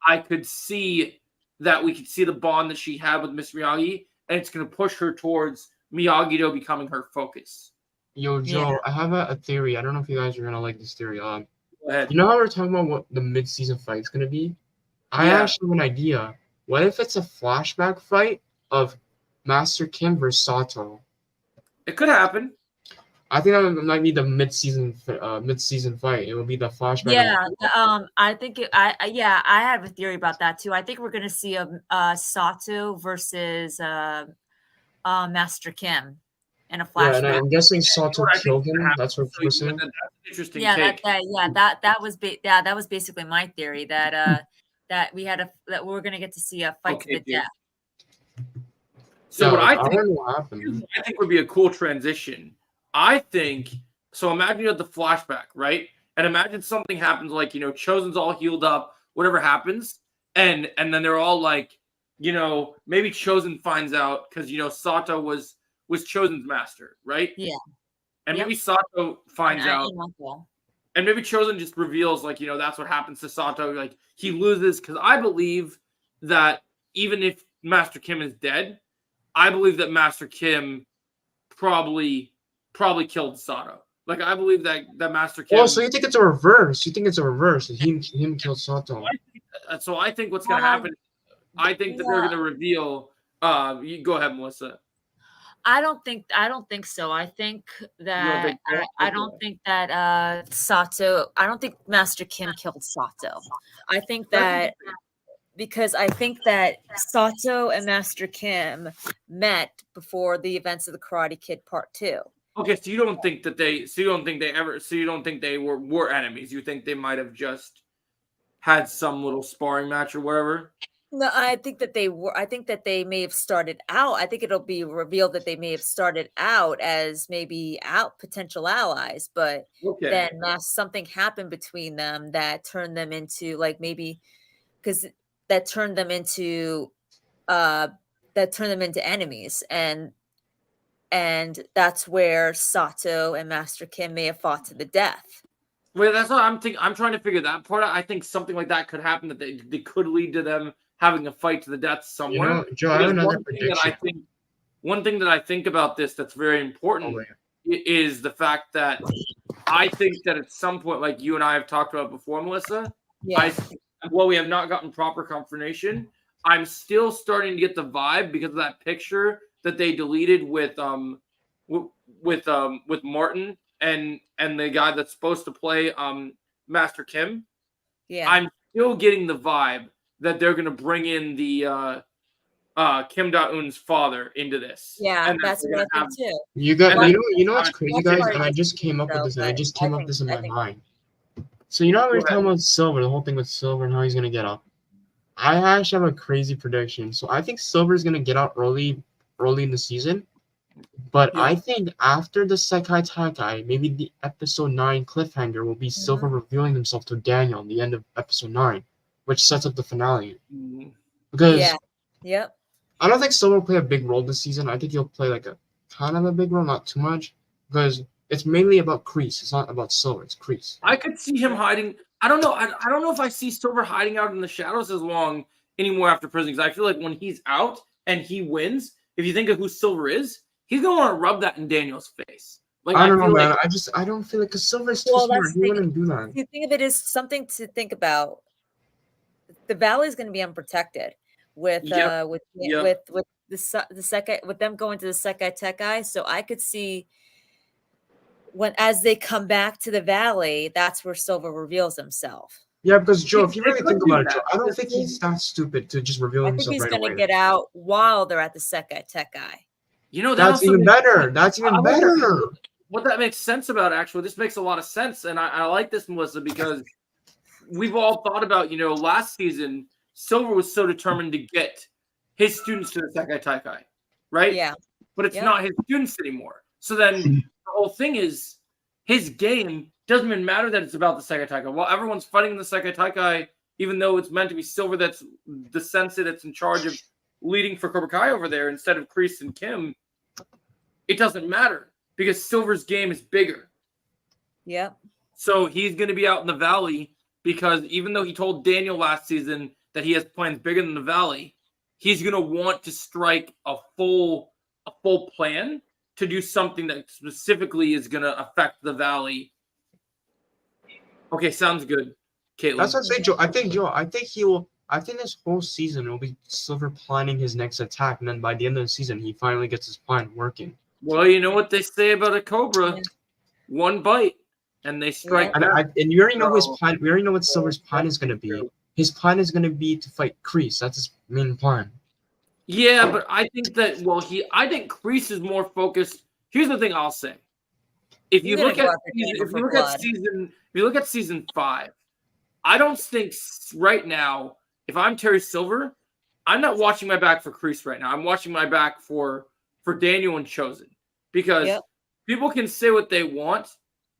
I could see that we could see the bond that she had with Miss Miyagi, and it's going to push her towards Miyagi-Do becoming her focus. Yo, Joe, Yeah. I have a theory. I don't know if you guys are gonna like this theory. Go ahead. You know how we're talking about what the mid-season fight is gonna be? I Yeah. actually have an idea. What if it's a flashback fight of Master Kim versus Sato? It could happen. I think that might be the mid-season fight. It will be the flashback. Yeah, I think I have a theory about that too. I think we're gonna see a Sato versus Master Kim in a Yeah, flashback. and I'm guessing Sato What I think killed is him. gonna happen, That's what so we're saying. that's an interesting Yeah, take. that was basically my theory that that we we're gonna get to see a fight to Okay, the dude. death. So what I think don't know what happened. I think would be a cool transition. I think so. Imagine you have the flashback, right? And imagine something happens, like Chosen's all healed up, whatever happens, and then they're all like, maybe Chosen finds out because Sato was Chosen's master, right? Yeah. And Yep. maybe Sato finds And out, Uncle. and maybe Chosen just reveals, like, that's what happens to Sato. Like he loses because I believe that even if Master Kim is dead, I believe that Master Kim probably killed Sato. Like I believe that Master Kim. Oh, so you think it's a reverse? You think it's a reverse? Him killed Sato. So I think what's going to happen. I think that they're going to reveal. You go ahead, Melissa. I don't think so. I think that think that? I don't think that Sato. I don't think Master Kim killed Sato. I think that because I think that Sato and Master Kim met before the events of the Karate Kid Part 2. Okay, so you don't think they were enemies. You think they might have just had some little sparring match or whatever. No, I think that they were. I think that they may have started out. I think it'll be revealed that they may have started out as maybe potential allies, but Okay. then something happened between them that turned them into that turned them into enemies, and that's where Sato and Master Kim may have fought to the death. Wait, that's what I'm thinking. I'm trying to figure that part out. I think something like that could happen. That they could lead to them having a fight to the death somewhere. Joe, I have Because another prediction. One thing that I think about this that's very important is the fact that I think that at some point, like you and I have talked about before, Melissa, Yeah. while we have not gotten proper confirmation, I'm still starting to get the vibe because of that picture that they deleted with Martin and the guy that's supposed to play Master Kim. Yeah. I'm still getting the vibe that they're gonna bring in the Kim Da-eun's father into this. Yeah, and that's what I think too. You got And you know what's crazy, That's guys? hard And I to just see, came up with though, this, and I but just I came up think- with this in I my think- mind. So you know how we Go were talking about Silver, the whole thing with Silver and how he's gonna get up. I actually have a crazy prediction. So I think Silver is gonna get out early in the season. But Yeah. I think after the Sekai Taikai, maybe the episode 9 cliffhanger will be Silver revealing himself to Daniel in the end of episode 9, which sets up the finale. Because Yeah. Yep. I don't think Silver will play a big role this season. I think he'll play like a kind of a big role, not too much, because it's mainly about Kreese. It's not about Silver. It's Kreese. I could see him hiding. I don't know. I don't know if I see Silver hiding out in the shadows as long anymore after prison. Because I feel like when he's out and he wins, if you think of who Silver is, he's gonna want to rub that in Daniel's face. Like I don't know, feel man. like I don't feel like because Silver is too Well, smart. that's He the wouldn't do that. The thing of it is something to think about. The valley is going to be unprotected with Yep. with Yep. with the Sekai, with them going to the Sekai Tekai. So I could see as they come back to the valley, that's where Silver reveals himself. Yeah, because Joe, if you They really could think do about it, that. Joe, I don't The think thing- he's that stupid to just reveal I think himself he's right going to away. get out while they're at the Sekai Tekai. You know, That's even better. That's even I wonder- better. what that makes sense about actually, this makes a lot of sense, and I like this, Melissa, because we've all thought about, last season Silver was so determined to get his students to the Sekai Taikai, right? Yeah. But it's Yep. not his students anymore. So then the whole thing is his game doesn't even matter that it's about the Sekai Taikai. While everyone's fighting in the Sekai Taikai, even though it's meant to be Silver that's the sensei that's in charge of leading for Cobra Kai over there instead of Kreese and Kim, it doesn't matter because Silver's game is bigger. Yep. So he's going to be out in the valley because even though he told Daniel last season that he has plans bigger than the valley, he's going to want to strike a full plan to do something that specifically is going to affect the valley. Okay, sounds good, Caitlin. That's what I'm saying, Joe. I think this whole season will be Silver planning his next attack, and then by the end of the season, he finally gets his plan working. Well, you know what they say about a cobra: Yeah. one bite, and they strike. And back. and you already know his So- plan. We already know what Silver's plan is going to be. His plan is going to be to fight Kreese. That's his main plan. Yeah, but I think that I think Kreese is more focused. Here's the thing I'll say: if you He's gonna look go at after Daniel if for you look blood. at season 5, I don't think right now, if I'm Terry Silver, I'm not watching my back for Kreese right now. I'm watching my back for Daniel and Chosen because Yep. people can say what they want,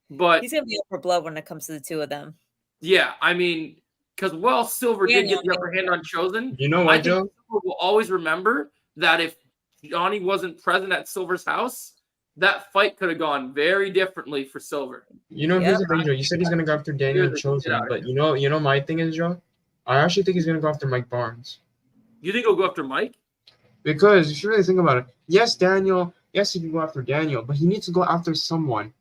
but He's going to be up for blood when it comes to the two of them. yeah, I mean, because Silver did Daniel, get the upper hand on Chosen. You know I what, think Joe? Silver will always remember that if Johnny wasn't present at Silver's house, that fight could have gone very differently for Silver. You know, here's the thing, Joe. You said he's going to go after Daniel and Get Chosen, out of but you know my thing is, Joe. I actually think he's going to go after Mike Barnes. You think he'll go after Mike? Because if you really think about it, yes, he can go after Daniel, but he needs to go after someone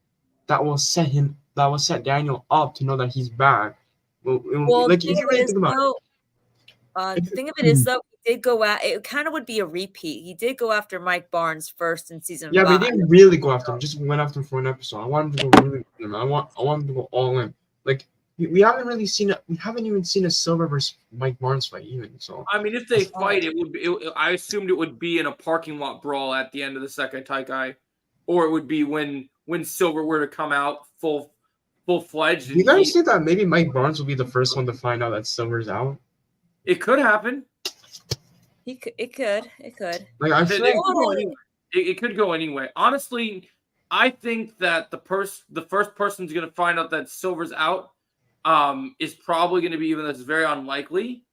that will set Daniel up to know that he's bad. Well, Like the if thing you of really it is, think about it, though, the thing of it is, though, he did go out. It kind of would be a repeat. He did go after Mike Barnes first in season yeah, 5. but he didn't really go after him. Just went after him for an episode. I want him to go really after him. I want him to go all in. Like we haven't really seen it. We haven't even seen a Silver versus Mike Barnes fight even. So I mean, if they fight, it would be. I assumed it would be in a parking lot brawl at the end of the Sekai Taikai, or it would be when Silver were to come out full fledged. you guys see that maybe Mike Barnes will be the first one to find out that Silver's out. It could happen. It could. Like I It, feel it like could go anyway. It could go anyway. Honestly, I think that the first person's going to find out that Silver's out is probably going to be, even though it's very unlikely.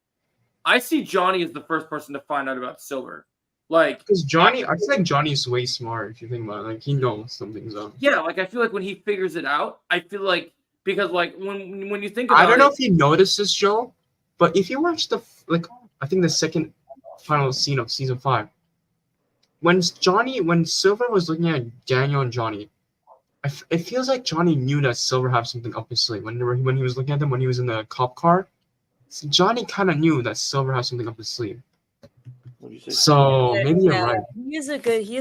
I see Johnny as the first person to find out about Silver. Like, because Johnny, I feel like Johnny's way smart if you think about it. Like he knows something's up. yeah, like I feel like when he figures it out, I feel like because like when you think about I don't know it, if you noticed this, Joe, but if you watch I think the second final scene of season 5, when Silver was looking at Daniel and Johnny, it feels like Johnny knew that Silver had something up his sleeve when he was looking at them when he was in the cop car. So Johnny kind of knew that Silver has something up his sleeve. What do you say? So maybe you're right. He is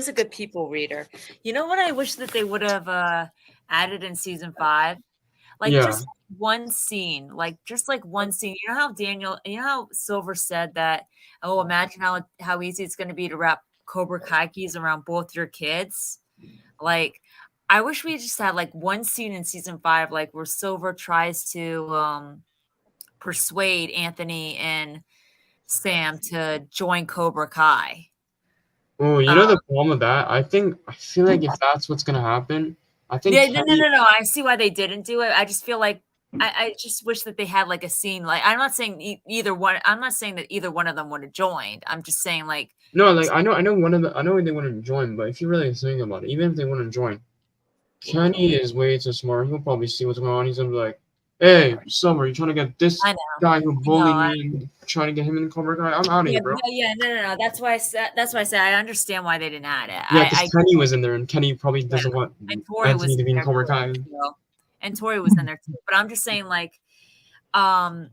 a good people reader. You know what I wish that they would have added in season 5? Like Yeah. just one scene, like one scene. You know how Silver said that, oh, imagine how easy it's going to be to wrap Cobra Kai keys around both your kids. Like, I wish we just had like one scene in season 5, like where Silver tries to persuade Anthony and Sam to join Cobra Kai. Oh, you know the problem with that? I feel like if that's what's gonna happen, I think Yeah, Kenny, no. I see why they didn't do it. I just feel like I just wish that they had like a scene. Like, I'm not saying either one. I'm not saying that either one of them would have joined. I'm just saying like, no, like I know I know they want to join, but if you really think about it, even if they want to join, Kenny is way too smart. He'll probably see what's going on. He's gonna be like, "Hey, Summer, you trying to get this I know. guy who bullied No, me and trying to get him in the Cobra Kai? I'm out of here, bro." no. That's why I say I understand why they didn't add it. Yeah, because Kenny was in there, and Kenny probably doesn't want and Tori was Anthony to be in there Cobra too, Kai. you know? And Tori was in there too. But I'm just saying like, That's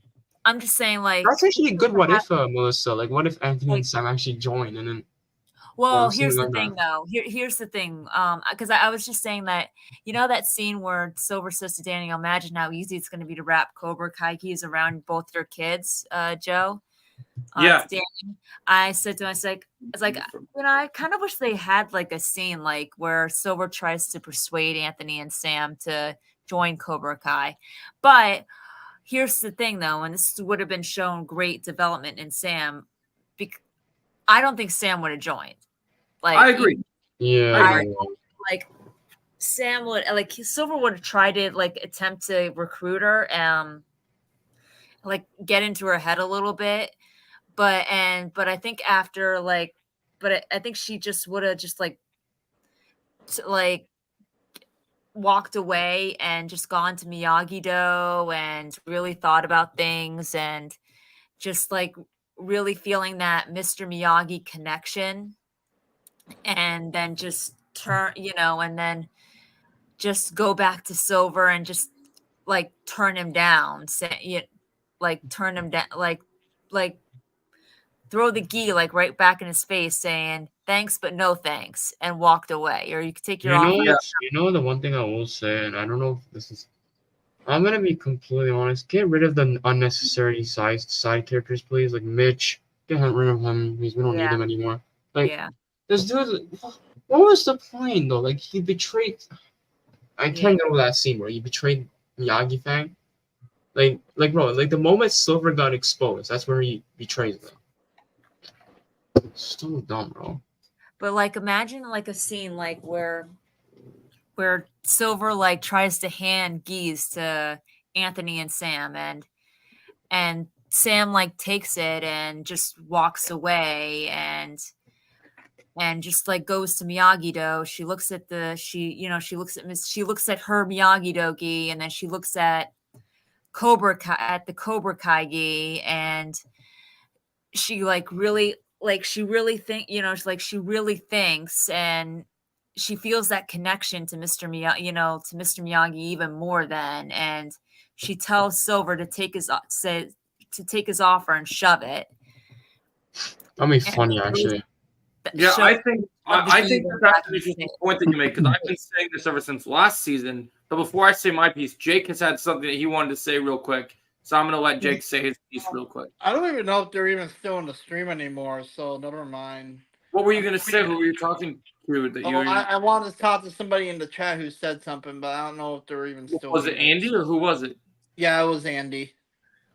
actually a good what if, Melissa. Like, what if Anthony and Sam actually join, and then well, something here's the like thing, that. though. Here's the thing. Because I was just saying that, you know, that scene where Silver says to Daniel, imagine how easy it's going to be to wrap Cobra Kai keys around both your kids, Joe. Yeah. To Daniel. I said to him, I was like, you know, I kind of wish they had like a scene like where Silver tries to persuade Anthony and Sam to join Cobra Kai. But here's the thing, though, and this would have been shown great development in Sam. I don't think Sam would have joined. Like, I agree. Yeah. like Sam would, like Silver would have tried to like attempt to recruit her, like get into her head a little bit, but I think after like, I think she just would have just like walked away and just gone to Miyagi-Do and really thought about things and just like really feeling that Mr. Miyagi connection, and then just turn, you know, and then just go back to Silver and just like turn him down, say, like turn him down, like throw the gi like right back in his face, saying thanks but no thanks, and walked away. Or you could take your offer. You know the one thing I will say, and I don't know if this is, I'm gonna be completely honest. Get rid of the unnecessary side characters, please. Like Mitch, get rid of him. We don't need him anymore. Like this dude, what was the point though? Like he betrayed. I can't get over that scene where he betrayed Miyagi Fang. Like bro, like the moment Silver got exposed, that's where he betrays them. So dumb, bro. But like, imagine like a scene like where Silver like tries to hand gis to Anthony and Sam, and Sam like takes it and just walks away and just like goes to Miyagi-Do. She looks at she looks at her Miyagi-Do gi, and then she looks at the Cobra Kai gi, and she really thinks, and she feels that connection to Mr. Miyagi even more then, and she tells Silver to take his offer and shove it. That'd be funny, actually. Yeah, I think that's an interesting point that you make, because I've been saying this ever since last season. But before I say my piece, Jake has had something that he wanted to say real quick. So I'm going to let Jake say his piece real quick. I don't even know if they're even still in the stream anymore, so never mind. What were you going to say? Who were you talking to? I wanted to talk to somebody in the chat who said something, but I don't know if they're even still. Was it Andy or who was it? Yeah, it was Andy.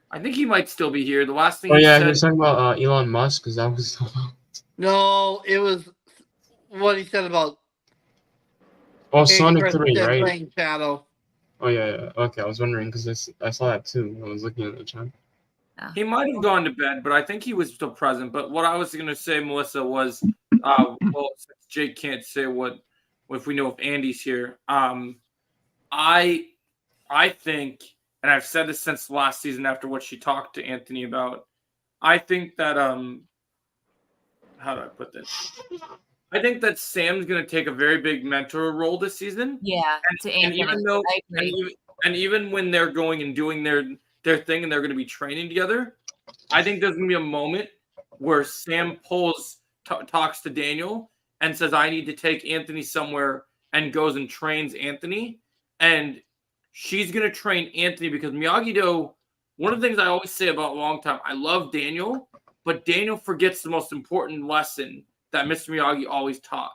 I think he might still be here. The last thing he was talking about Elon Musk, because that was so long. No, it was what he said about Sonic 3, right? Playing Shadow. Oh yeah. Okay, I was wondering because I saw that too when I was looking at the chat. He might have gone to bed, but I think he was still present. But what I was going to say, Melissa, was, well, since Jake can't say if we know if Andy's here, I think, and I've said this since last season after what she talked to Anthony about, I think that how do I put this? I think that Sam's going to take a very big mentor role this season. Yeah, and even though, and even when they're going and doing their thing and they're going to be training together. I think there's going to be a moment where Sam talks to Daniel and says, I need to take Anthony somewhere, and goes and trains Anthony. And she's going to train Anthony because Miyagi-Do, one of the things I always say about Long Time, I love Daniel, but Daniel forgets the most important lesson that Mr. Miyagi always taught,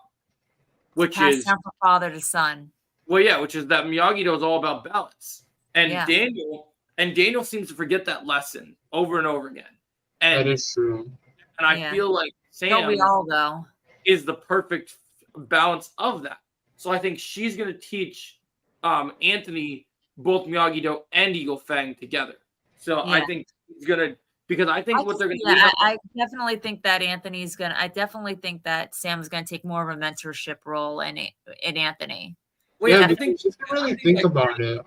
which Passed is down from father to son. well, yeah, which is that Miyagi-Do is all about balance. And Yeah. Daniel seems to forget that lesson over and over again. That And is true. and I Yeah. feel like Don't we Sam all though? is the perfect balance of that. So I think she's going to teach Anthony both Miyagi-Do and Eagle Fang together. So I Yeah. think he's going to, because I think what they're going to Yeah, do. I definitely think that I definitely think that Sam's gonna take more of a mentorship role in Anthony. Well, Yeah, I because think if you really think about it,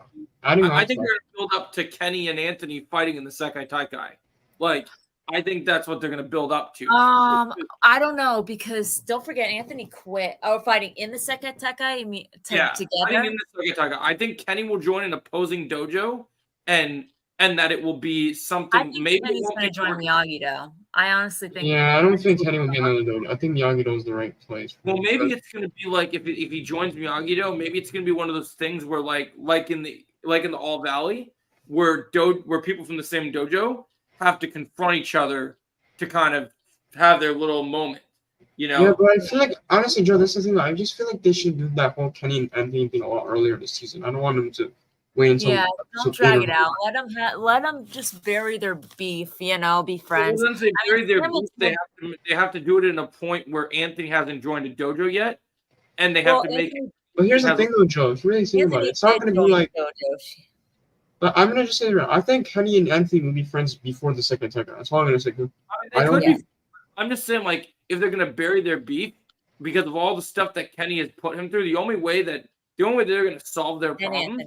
adding on I to think that, they're going to build up to Kenny and Anthony fighting in the Sekai Taikai. Like, I think that's what they're going to build up to. I don't know because don't forget Anthony quit. Fighting in the Sekai Taikai Fighting together. in the Sekai Taikai. I think Kenny will join an opposing dojo, and that it will be something. I think maybe Kenny's gonna join Miyagi-Do. I honestly think. yeah, I don't think Kenny will be another dojo. I think Miyagi-Do is the right place. Well, maybe it's going to be like if he joins Miyagi-Do, maybe it's going to be one of those things where like in the All Valley, where people from the same dojo have to confront each other to kind of have their little moment, you know? Yeah, but I feel like honestly, Joe, this is the thing. I just feel like they should do that whole Kenny and Anthony thing a lot earlier this season. I don't want them to wait until don't drag it out. Let them just bury their beef. Be friends. Well, once they bury their beef, they have to do it in a point where Anthony hasn't joined a dojo yet, and they have to make it. But here's the thing, though, Joe. If you really think about it, it's not going to be like. But I'm gonna just say that I think Kenny and Anthony will be friends before the second Tekken. That's all I'm gonna say. I'm just saying, like, if they're gonna bury their beef because of all the stuff that Kenny has put him through, the only way they're gonna solve their problem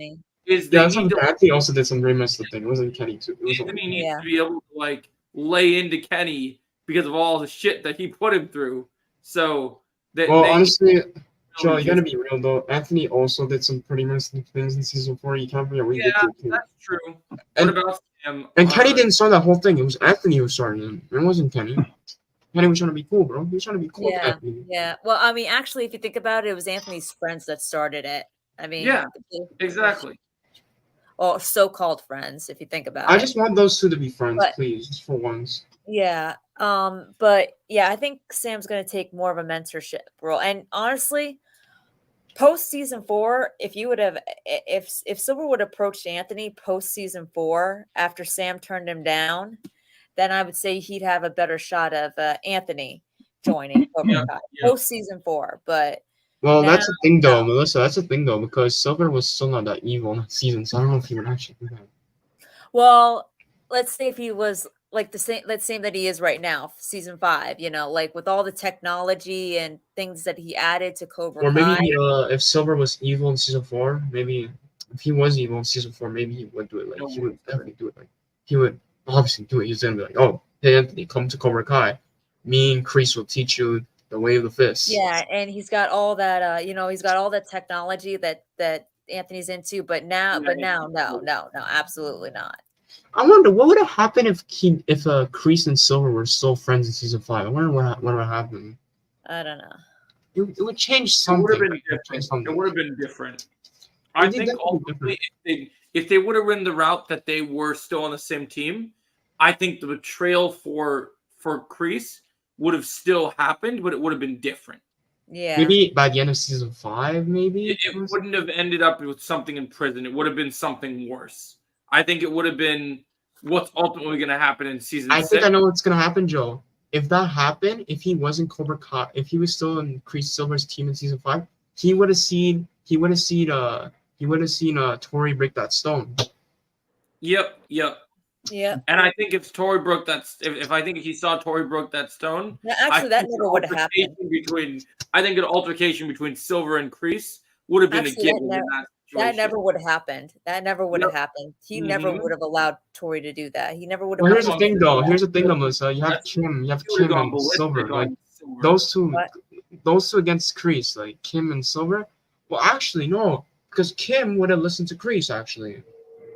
is Anthony also did some very messed up thing. It wasn't Kenny too. Anthony needs to be able to like lay into Kenny because of all the shit that he put him through. So honestly. Joe, you gotta be real though. Anthony also did some pretty messed up things in season 4. You can't forget what he did to him. That's true. What about Sam? And Kenny didn't start that whole thing. It was Anthony who started it. It wasn't Kenny. Kenny was trying to be cool, bro. He was trying to be cool. Yeah. Well, I mean, actually, if you think about it, it was Anthony's friends that started it. I mean, yeah, exactly. Or so-called friends, if you think about it. I just want those two to be friends, please, just for once. Yeah. But yeah, I think Sam's gonna take more of a mentorship role. And honestly, post season 4, if Silver would have approached Anthony post season 4 after Sam turned him down, then I would say he'd have a better shot of Anthony joining Cobra Kai post season 4. But that's the thing, though, Melissa. That's the thing, though, because Silver was still not that evil in that season, so I don't know if he would actually do that. Well, let's say if he was like the same that he is right now, season 5, like with all the technology and things that he added to Cobra Kai. Or maybe if Silver was evil in season 4, maybe if he was evil in season 4, maybe he would do it. Like he would definitely do it. Like he would obviously do it. He's gonna be like, "Oh, hey Anthony, come to Cobra Kai. Me and Kreese will teach you the way of the fist." Yeah, and he's got all that. He's got all that technology that Anthony's into. But now, no, absolutely not. I wonder what would have happened if Kreese and Silver were still friends in season 5. I wonder what would happen. I don't know. It would change something. It would have been different. I think ultimately, if they would have ridden the route that they were still on the same team, I think the betrayal for Kreese would have still happened, but it would have been different. Yeah. Maybe by the end of season 5, maybe it wouldn't have ended up with something in prison. It would have been something worse. I think it would have been what's ultimately going to happen in season 6. I think I know what's going to happen, Joe. If that happened, if he wasn't Cobra Kai, if he was still in Kreese Silver's team in season 5, he would have seen Tori break that stone. Yep. Yeah. And I think if Tori broke that, if I think he saw Tori broke that stone, actually, that never would have happened. I think an altercation between Silver and Kreese would have been a given. That never would have happened. He never would have alled Tori to do that. He never would have. Well, here's the thing, though, Melissa. You have Kim and Silver. Like those two against Kreese, like Kim and Silver. Well, actually, no, because Kim would have listened to Kreese. Actually,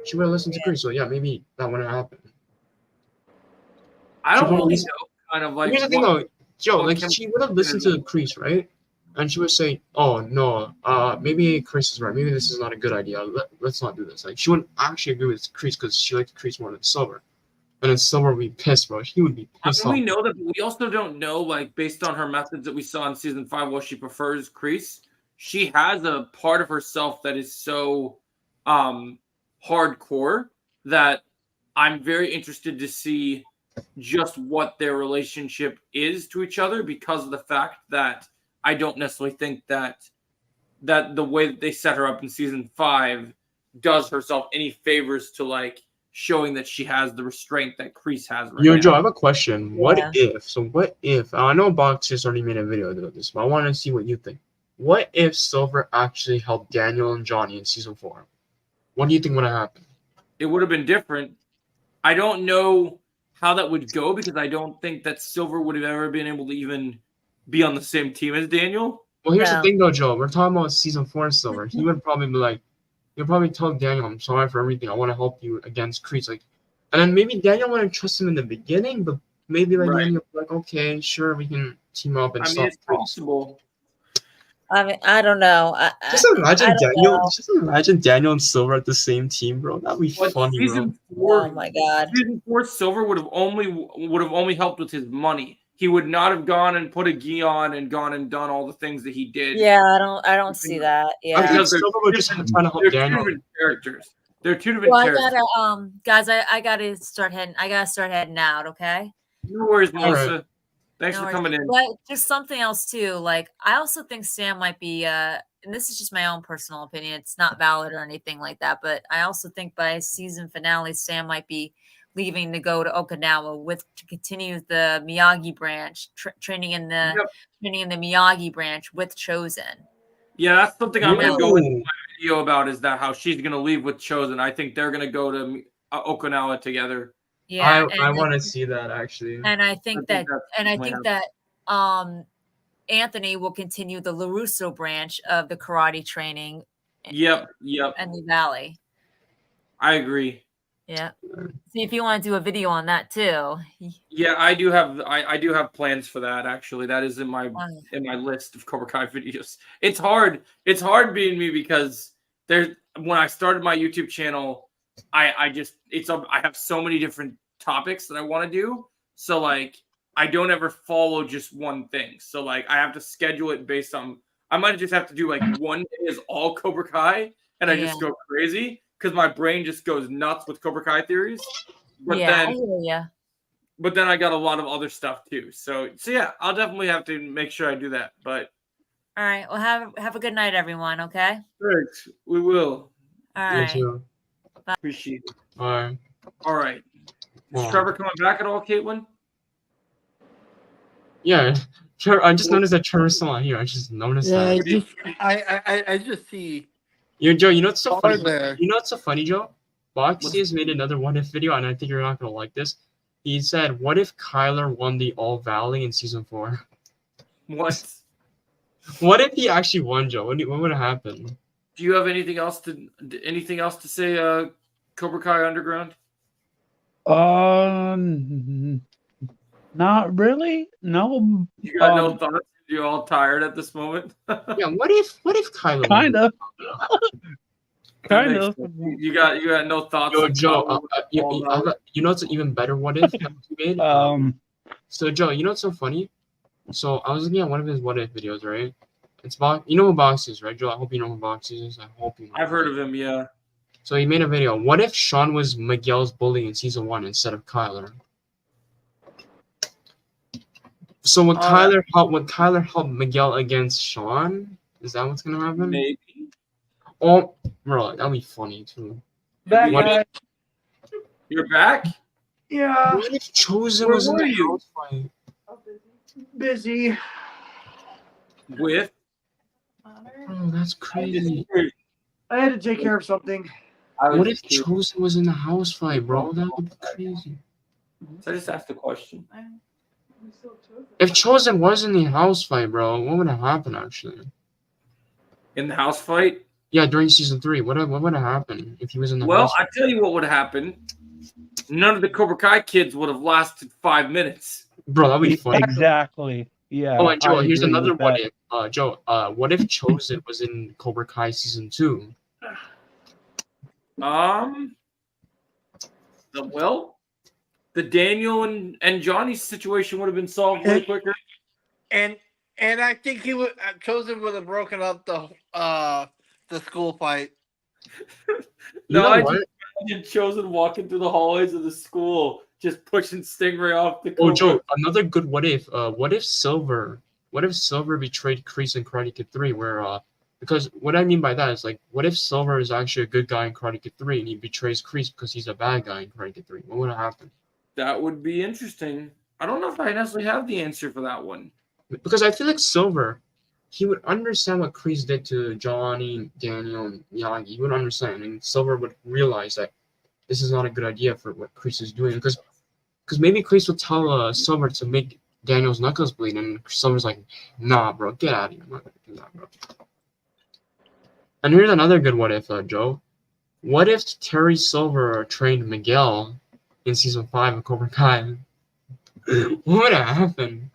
She would have listened to Chris. So yeah, maybe that wouldn't happen. I She don't would've really listened- know. Kind of like Here's the thing though, Joe. what Like Kim she would have is listened to like. Chris, right? And she would say, "Oh no, maybe Chris is right. Maybe this is not a good idea. Let's not do this." Like she wouldn't actually agree with Chris because she liked Chris more than Silver. And then Silver would be pissed, bro. He would be pissed I mean, off. we know that, but we also don't know, like, based on her methods that we saw in season 5, what she prefers Crease. She has a part of herself that is so hardcore that I'm very interested to see just what their relationship is to each other, because of the fact that I don't necessarily think that the way that they set her up in season 5 does herself any favors to, like, showing that she has the restraint that Kreese has right Yo, now. Joe, I have a question. What Yeah. if? So what if? I know Box just already made a video about this, but I want to see what you think. What if Silver actually helped Daniel and Johnny in season 4? What do you think would have happened? It would have been different. I don't know how that would go, because I don't think that Silver would have ever been able to even be on the same team as Daniel. Well, here's the No. thing, though, Joe. We're talking about season 4 Silver. He would probably be like, he'll probably tell Daniel, "I'm sorry for everything. I want to help you against Kreese." Like, and then maybe Daniel wouldn't trust him in the beginning, but maybe by the Right. end, he'll be like, "Okay, sure, we can team up and I mean, stop it's Kreese." possible. I mean, I don't know. Just imagine I don't Daniel. know. Just imagine Daniel and Silver at the same team, bro. That'd be But funny, bro. season 4, Oh my god. season 4, Silver would have only helped with his money. He would not have gone and put a gi on and gone and done all the things that he did. Yeah, I don't see that. I Yeah. think Because they're Silver would just different- trying to help They're two Daniel. different characters. They're two different Well, I characters. gotta guys, I gotta start heading out, okay? No worries, All right. Melissa. Thanks No for worries. coming in. But just something else too. Like I also think Sam might be and this is just my own personal opinion. It's not valid or anything like that, but I also think by season finale Sam might be leaving to go to Okinawa to continue the Miyagi branch, training in the Miyagi branch with Chosen. Yeah, that's something I'm going to go into Ooh. my video about, is that how she's going to leave with Chosen. I think they're going to go to Okinawa together. Yeah, I want to see that actually. and I think that that's Anthony will continue the LaRusso branch of the karate training Yep. in the Valley. I agree. Yeah. See if you want to do a video on that too. Yeah, I do have plans for that, actually. That is in my list of Cobra Kai videos. It's hard being me, because when I started my YouTube channel, I have so many different topics that I want to do. So like I don't ever follow just one thing. So like I have to schedule it based on, I might just have to do like one day is all Cobra Kai and I just go crazy, because my brain just goes nuts with Cobra Kai theories. But I hear ya. But then I got a lot of other stuff too. So yeah, I'll definitely have to make sure I do that. But All right. Well, have a good night, everyone. Okay. thanks. We will. All Me right. too. Appreciate it. All right. All right. Is Well, Trevor coming back at all, Caitlin? yeah. I just noticed that Trevor's still not here. I just noticed Yeah, that. I just see Yo, Joe, you know what's so Are funny? there? You know what's so funny, Joe? Boxy has made another what if video, and I think you're not gonna like this. He said, "What if Kyler won the All Valley in season 4? What? What if he actually won, Joe? What would have happened?" Do you have anything else to say, Cobra Kai Underground? Not really. No. You got no thoughts? You're all tired at this moment? Yeah. What if Kyler? Kind of. Kind Makes of. sense. You got no thoughts? Yo, on Joe. Kyler All Valley? You know what's an even better what if that he made? So Joe, you know what's so funny? So I was looking at one of his what if videos, right? It's Box. You know who Box is, right, Joe? I hope you know who Box is. I hope you know. I've heard of him. Yeah. So he made a video. What if Sean was Miguel's bully in season 1 instead of Kyler? So would Kyler help Miguel against Sean? Is that what's gonna happen? Maybe. Oh, bro, that'd be funny too. Back What guys. You're back? Yeah, What if Chosen Where was in were the you? house fight? busy. With? Bro, that's crazy. I had to take care of something. What if Chosen was in the house fight, bro? That would be crazy. So I just asked a question. If Chosen was in the house fight, bro, what would have happened actually? In the house fight? Yeah, during season 3. What would have happened if he was in the Well, hospital? I tell you what would happen. None of the Cobra Kai kids would have lasted 5 minutes. Bro, that'd be funny. Exactly. Yeah. Oh, and Joe, I here's agree another with what that. if. Joe, what if Chosen was in Cobra Kai season 2? The Daniel and Johnny situation would have been solved way quicker. And I think he would Chosen would have broken up the school fight. You know I what? just imagine Chosen walking through the hallways of the school, just pushing Stingray off the Oh, Cobra. Joe, another good what if. What if Silver betrayed Kreese in Karate Kid 3? Because what I mean by that is like, what if Silver is actually a good guy in Karate Kid 3 and he betrays Kreese because he's a bad guy in Karate Kid 3? What would have happened? That would be interesting. I don't know if I necessarily have the answer for that one. Because I feel like Silver, he would understand what Kreese did to Johnny, Daniel, and Miyagi. He would understand, and Silver would realize that this is not a good idea for what Kreese is doing. Because maybe Kreese would tell Silver to make Daniel's knuckles bleed, and Silver's like, nah, bro, get out of here. I'm not gonna do that, bro. And here's another good what if, Joe. What if Terry Silver trained Miguel in season 5 of Cobra Kai? What would have happened?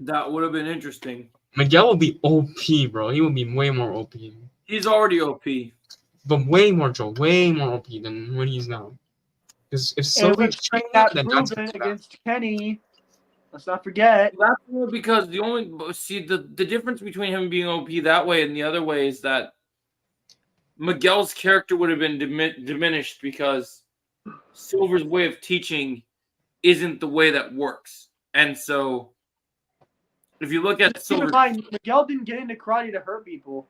That would have been interesting. Miguel will be OP, bro. He will be way more OP. He's already OP. But way more, Joe. Way more OP than what he's now. Because if And Silver let's bring trained that him, then that's movement against Kenny. Let's not forget. That's more because the difference between him being OP that way and the other way is that Miguel's character would have been diminished because Silver's way of teaching isn't the way that works. And so if you look at Keep Silver, in mind, Miguel didn't get into karate to hurt people.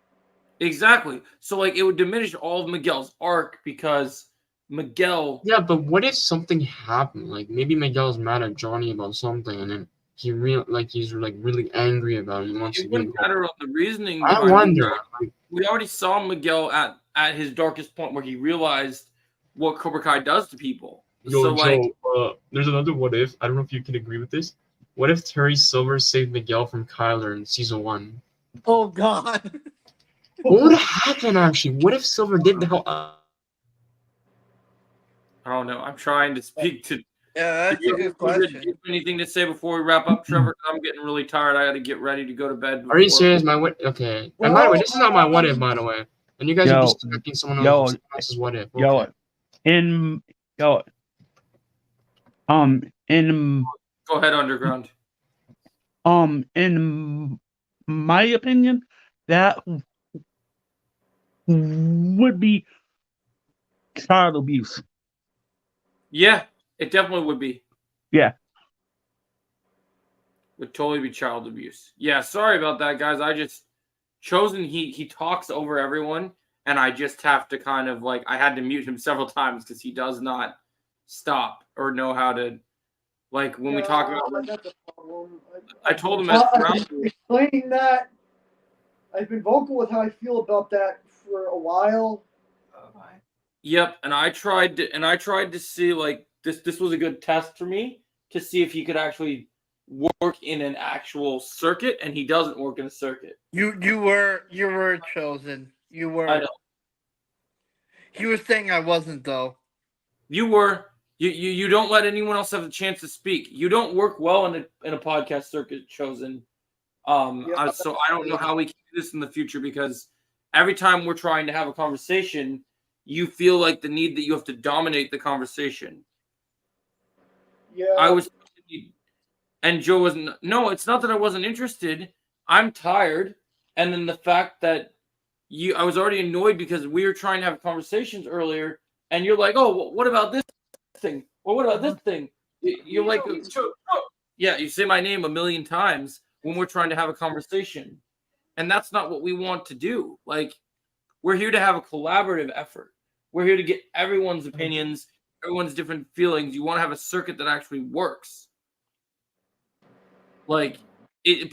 exactly. So like it would diminish all of Miguel's arc because Miguel. Yeah, but what if something happened? Like maybe Miguel's mad at Johnny about something, and then he's really angry about it. And wants to It do wouldn't matter on the reasoning. I behind wonder. it. We already saw Miguel at his darkest point where he realized what Cobra Kai does to people. Yo, So Joe, there's another what if. I don't know if you can agree with this. What if Terry Silver saved Miguel from Kyler in season 1? Oh God. What would happen actually? What if Silver did the hell? I don't know. I'm trying to speak to. Yeah, that's a good Do you question. have anything to say before we wrap up, Trevor? 'Cause I'm getting really tired. I got to get ready to go to bed. Are you before- serious? My what? Okay. And by the way, this is not my what if, by the way. And you guys are disrespecting someone else's what if. Okay. In Go ahead, Underground. in my opinion, that would be child abuse. Yeah, it definitely would be. Yeah. Would totally be child abuse. Yeah, sorry about that, guys. I just Chosen. He talks over everyone, and I just have to kind of like I had to mute him several times because he does not stop or know how to. Like when we talk about, that's a problem. I told him Well, as I've been explaining that. I've been vocal with how I feel about that for a while. Yep, and I tried to see like this was a good test for me to see if he could actually work in an actual circuit, and he doesn't work in a circuit. You were chosen. You were. I know. He was saying I wasn't though. You were. You don't let anyone else have the chance to speak. You don't work well in a podcast circuit, Chosen. So I don't know how we can do this in the future because every time we're trying to have a conversation, you feel like the need that you have to dominate the conversation. Yeah. I was, and Joe wasn't. No, it's not that I wasn't interested. I'm tired, and then the fact that I was already annoyed because we were trying to have conversations earlier, and you're like, "Oh, what about this thing? Well, what about this thing?" You're like, "Yeah, you say my name a million times when we're trying to have a conversation, and that's not what we want to do. Like, we're here to have a collaborative effort. We're here to get everyone's opinions, everyone's different feelings. You want to have a circuit that actually works." Like,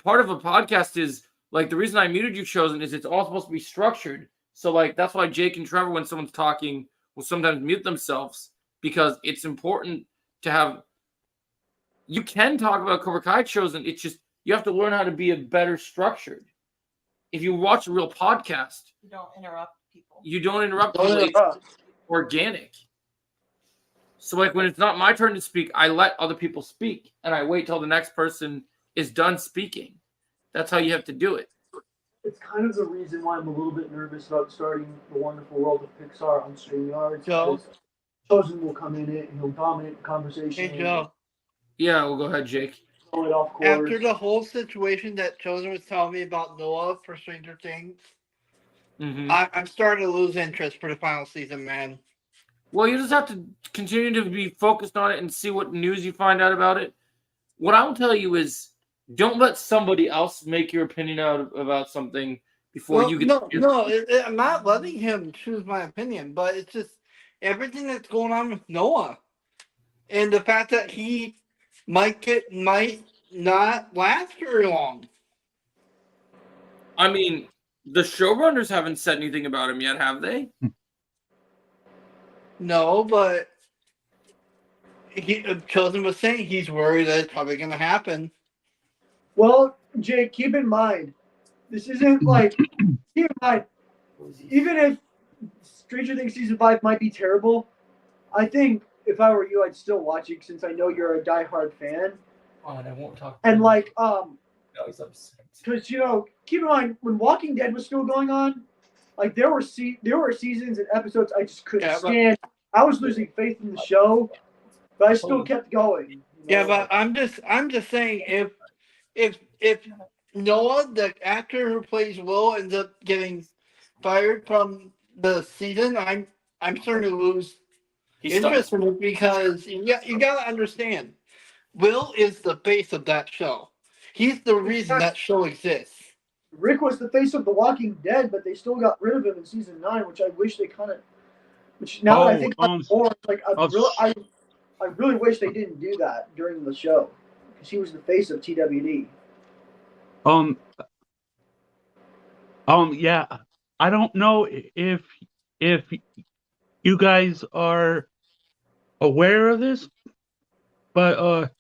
part of a podcast is like the reason I muted you, Chosen, is it's all supposed to be structured. So like that's why Jake and Trevor, when someone's talking, will sometimes mute themselves because it's important to have. You can talk about Cobra Kai, Chosen. It's just you have to learn how to be a better structured. if you watch a real podcast, You don't interrupt people. you don't interrupt Oh, people. yeah. It's organic. So like when it's not my turn to speak, I let other people speak and I wait till the next person is done speaking. That's how you have to do it. It's kind of the reason why I'm a little bit nervous about starting The Wonderful World of Pixar on StreamYard. Joe? because Chosen will come in it and he'll dominate the conversation. Hey, Joe. Yeah, we'll go ahead, Jake. Throw it off course. After the whole situation that Chosen was telling me about Noah for Stranger Things, Mm-hmm. I'm starting to lose interest for the final season, man. Well, you just have to continue to be focused on it and see what news you find out about it. What I'll tell you is don't let somebody else make your opinion out about something before Well, you get I'm not letting him choose my opinion, but it's just everything that's going on with Noah, and the fact that he might not last very long. I mean, the showrunners haven't said anything about him yet, have they? No, but Chosen was saying he's worried that it's probably going to happen. Well, Jake, keep in mind, this isn't like, keep in mind, even if Stranger Things Season 5 might be terrible, I think if I were you, I'd still watch it since I know you're a diehard fan. Oh, and I won't talk. And like, No, he's upset. because keep in mind when Walking Dead was still going on, like there were seasons and episodes I just couldn't stand. I was losing faith in the show, but I still kept going. Yeah, but I'm just saying if Noah, the actor who plays Will, ends up getting fired from the season, I'm starting to lose interest in it because you got to understand, Will is the face of that show. He's the reason that show exists. Rick was the face of The Walking Dead, but they still got rid of him in season 9, which I wish they kind of. Which now I think more like I really wish they didn't do that during the show because he was the face of TWD. Yeah, I don't know if you guys are aware of this, but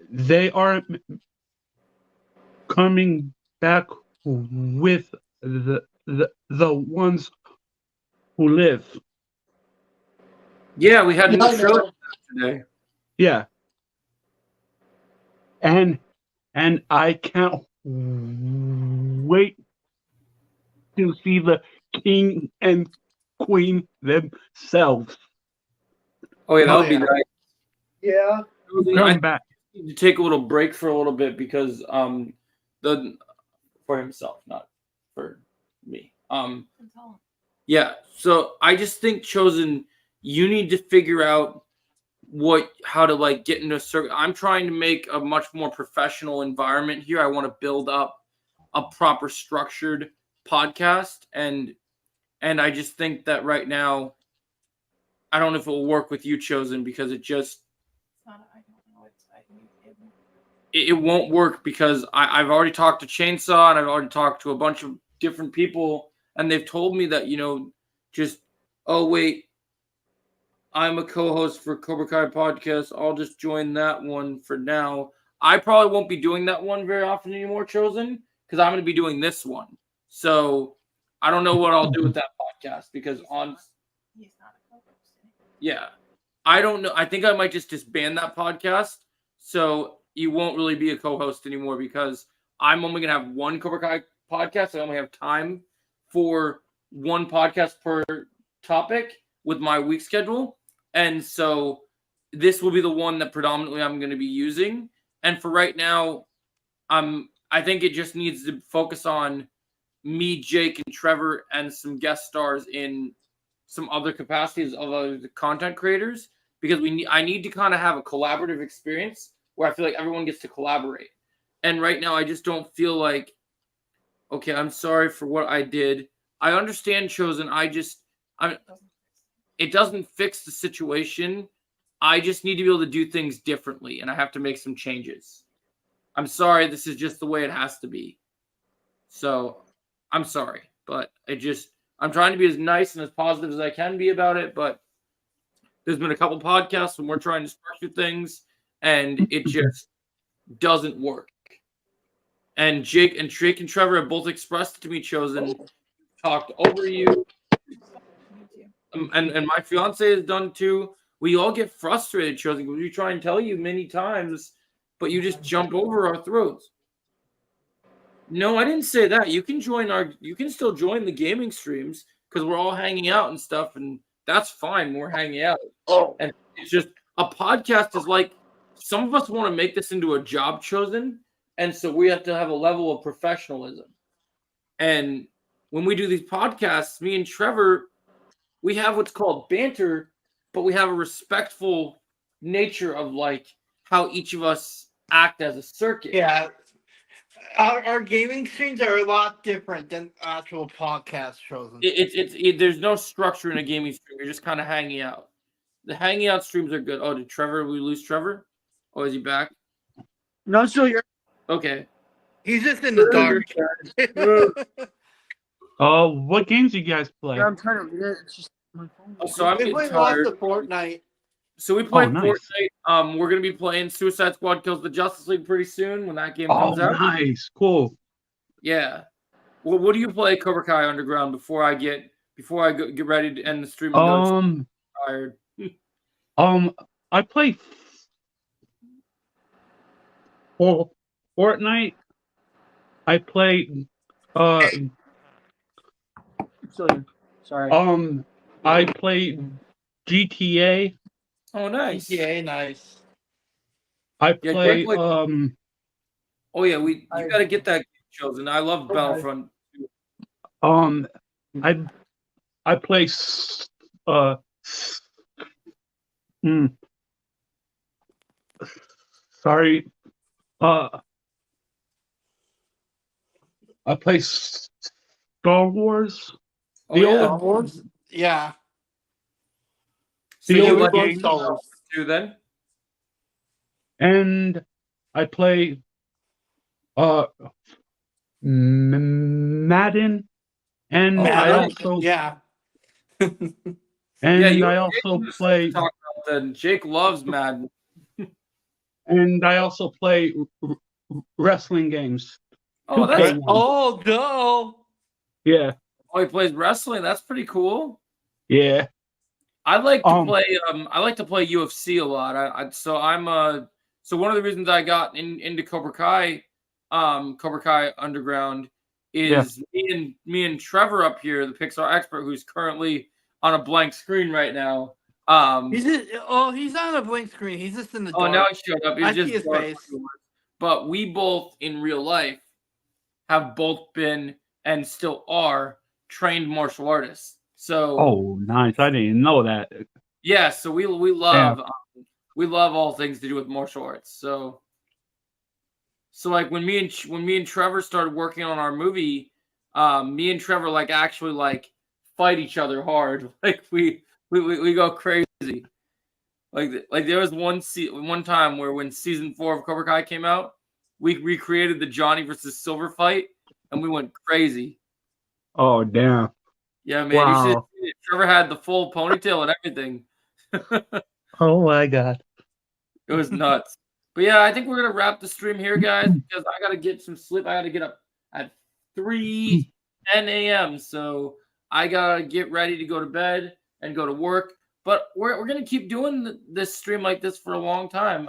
they are coming back with the ones who live. Yeah, we had Yeah, a show today. Yeah. And I can't wait to see the king and queen themselves Oh yeah, that would be nice. Yeah. come back. Need to take a little break for a little bit because for himself, not for me. Yeah. So I just think Chosen, you need to figure out how to like get into a circle. I'm trying to make a much more professional environment here. I want to build up a proper structured podcast and I just think that right now I don't know if it will work with you, Chosen, because it just it won't work because I've already talked to Chainsaw and I've already talked to a bunch of different people and they've told me that, just, oh, wait, I'm a co-host for Cobra Kai podcast. I'll just join that one for now. I probably won't be doing that one very often anymore, Chosen, because I'm going to be doing this one. So I don't know what I'll do with that podcast because he's not a co-host. yeah, I don't know. I think I might just disband that podcast. So you won't really be a co-host anymore because I'm only going to have one Cobra Kai podcast. I only have time for one podcast per topic with my week schedule. And so this will be the one that predominantly I'm going to be using. And for right now, I think it just needs to focus on me, Jake, and Trevor, and some guest stars in some other capacities of other content creators because I need to kind of have a collaborative experience where I feel like everyone gets to collaborate. And right now, I just don't feel like, okay, I'm sorry for what I did. I understand, Chosen. It doesn't fix the situation. I just need to be able to do things differently, and I have to make some changes. I'm sorry. This is just the way it has to be. So I'm sorry, but I'm trying to be as nice and as positive as I can be about it, but there's been a couple podcasts when we're trying to structure things, and it just doesn't work. And Jake and Trevor have both expressed to me, Chosen, talked over you, and my fiance has done too. We all get frustrated, Chosen, because we try and tell you many times, but you just jump over our throats. No, I didn't say that. You can still join the gaming streams because we're all hanging out and stuff, and that's fine. We're hanging out. Oh, And it's just a podcast is like some of us want to make this into a job, Chosen, and so we have to have a level of professionalism. And when we do these podcasts, me and Trevor, we have what's called banter, but we have a respectful nature of like how each of us act as a circuit. yeah. Our gaming streams are a lot different than actual podcast shows. There's no structure in a gaming stream. You're just kind of hanging out. The hanging out streams are good. Oh, we lose Trevor? Oh, is he back? No, still here. Okay. He's just in the dark. What games do you guys play? Yeah, I'm trying to read it. It's just my phone. Oh, so I'm We getting played lots tired. of Fortnite. So we play nice. Fortnite. We're gonna be playing Suicide Squad Kills the Justice League pretty soon when that game Oh, comes out. nice, cool. Yeah. Well, what do you play Cobra Kai Underground before I get ready to end the stream? And go tired. I play Fortnite. I play Still here. Sorry. I play GTA. Oh, nice. Yeah, nice. I Yeah, play Greg, Oh yeah, you gotta get that Chosen. I love Battlefront. I play sorry. I play Star Wars. Oh, The yeah. old- Star Wars? Yeah. So The you old like game. Star Wars. too then? And I play Madden, and I Madden? also Yeah. and you I also play talk about that. Jake loves Madden. and I also play wrestling games. Oh, 2K that's one. Oh, no. Yeah, oh, he plays wrestling. That's pretty cool. yeah. I like to play. I like to play UFC a lot. So one of the reasons I got into Cobra Kai Underground is me and Trevor up here, the Pixar expert, who's currently on a blank screen right now. He's on a blank screen. He's just in the dark. Oh, now he showed up. He's I just see his dark. face. But we both in real life have both been and still are trained martial artists. So Oh, nice! I didn't know that. yeah, so we love all things to do with martial arts. So like when me and Trevor started working on our movie, me and Trevor like actually like fight each other hard. Like we go crazy. Like there was one time where when season 4 of Cobra Kai came out, we recreated the Johnny versus Silver fight, and we went crazy. Oh, damn! Yeah, man. Wow. You should see it. Trevor had the full ponytail and everything. Oh my God! It was nuts. But yeah, I think we're gonna wrap the stream here, guys, because I gotta get some sleep. I gotta get up at 3:10 a.m. So I gotta get ready to go to bed and go to work. But we're gonna keep doing this stream like this for a long time.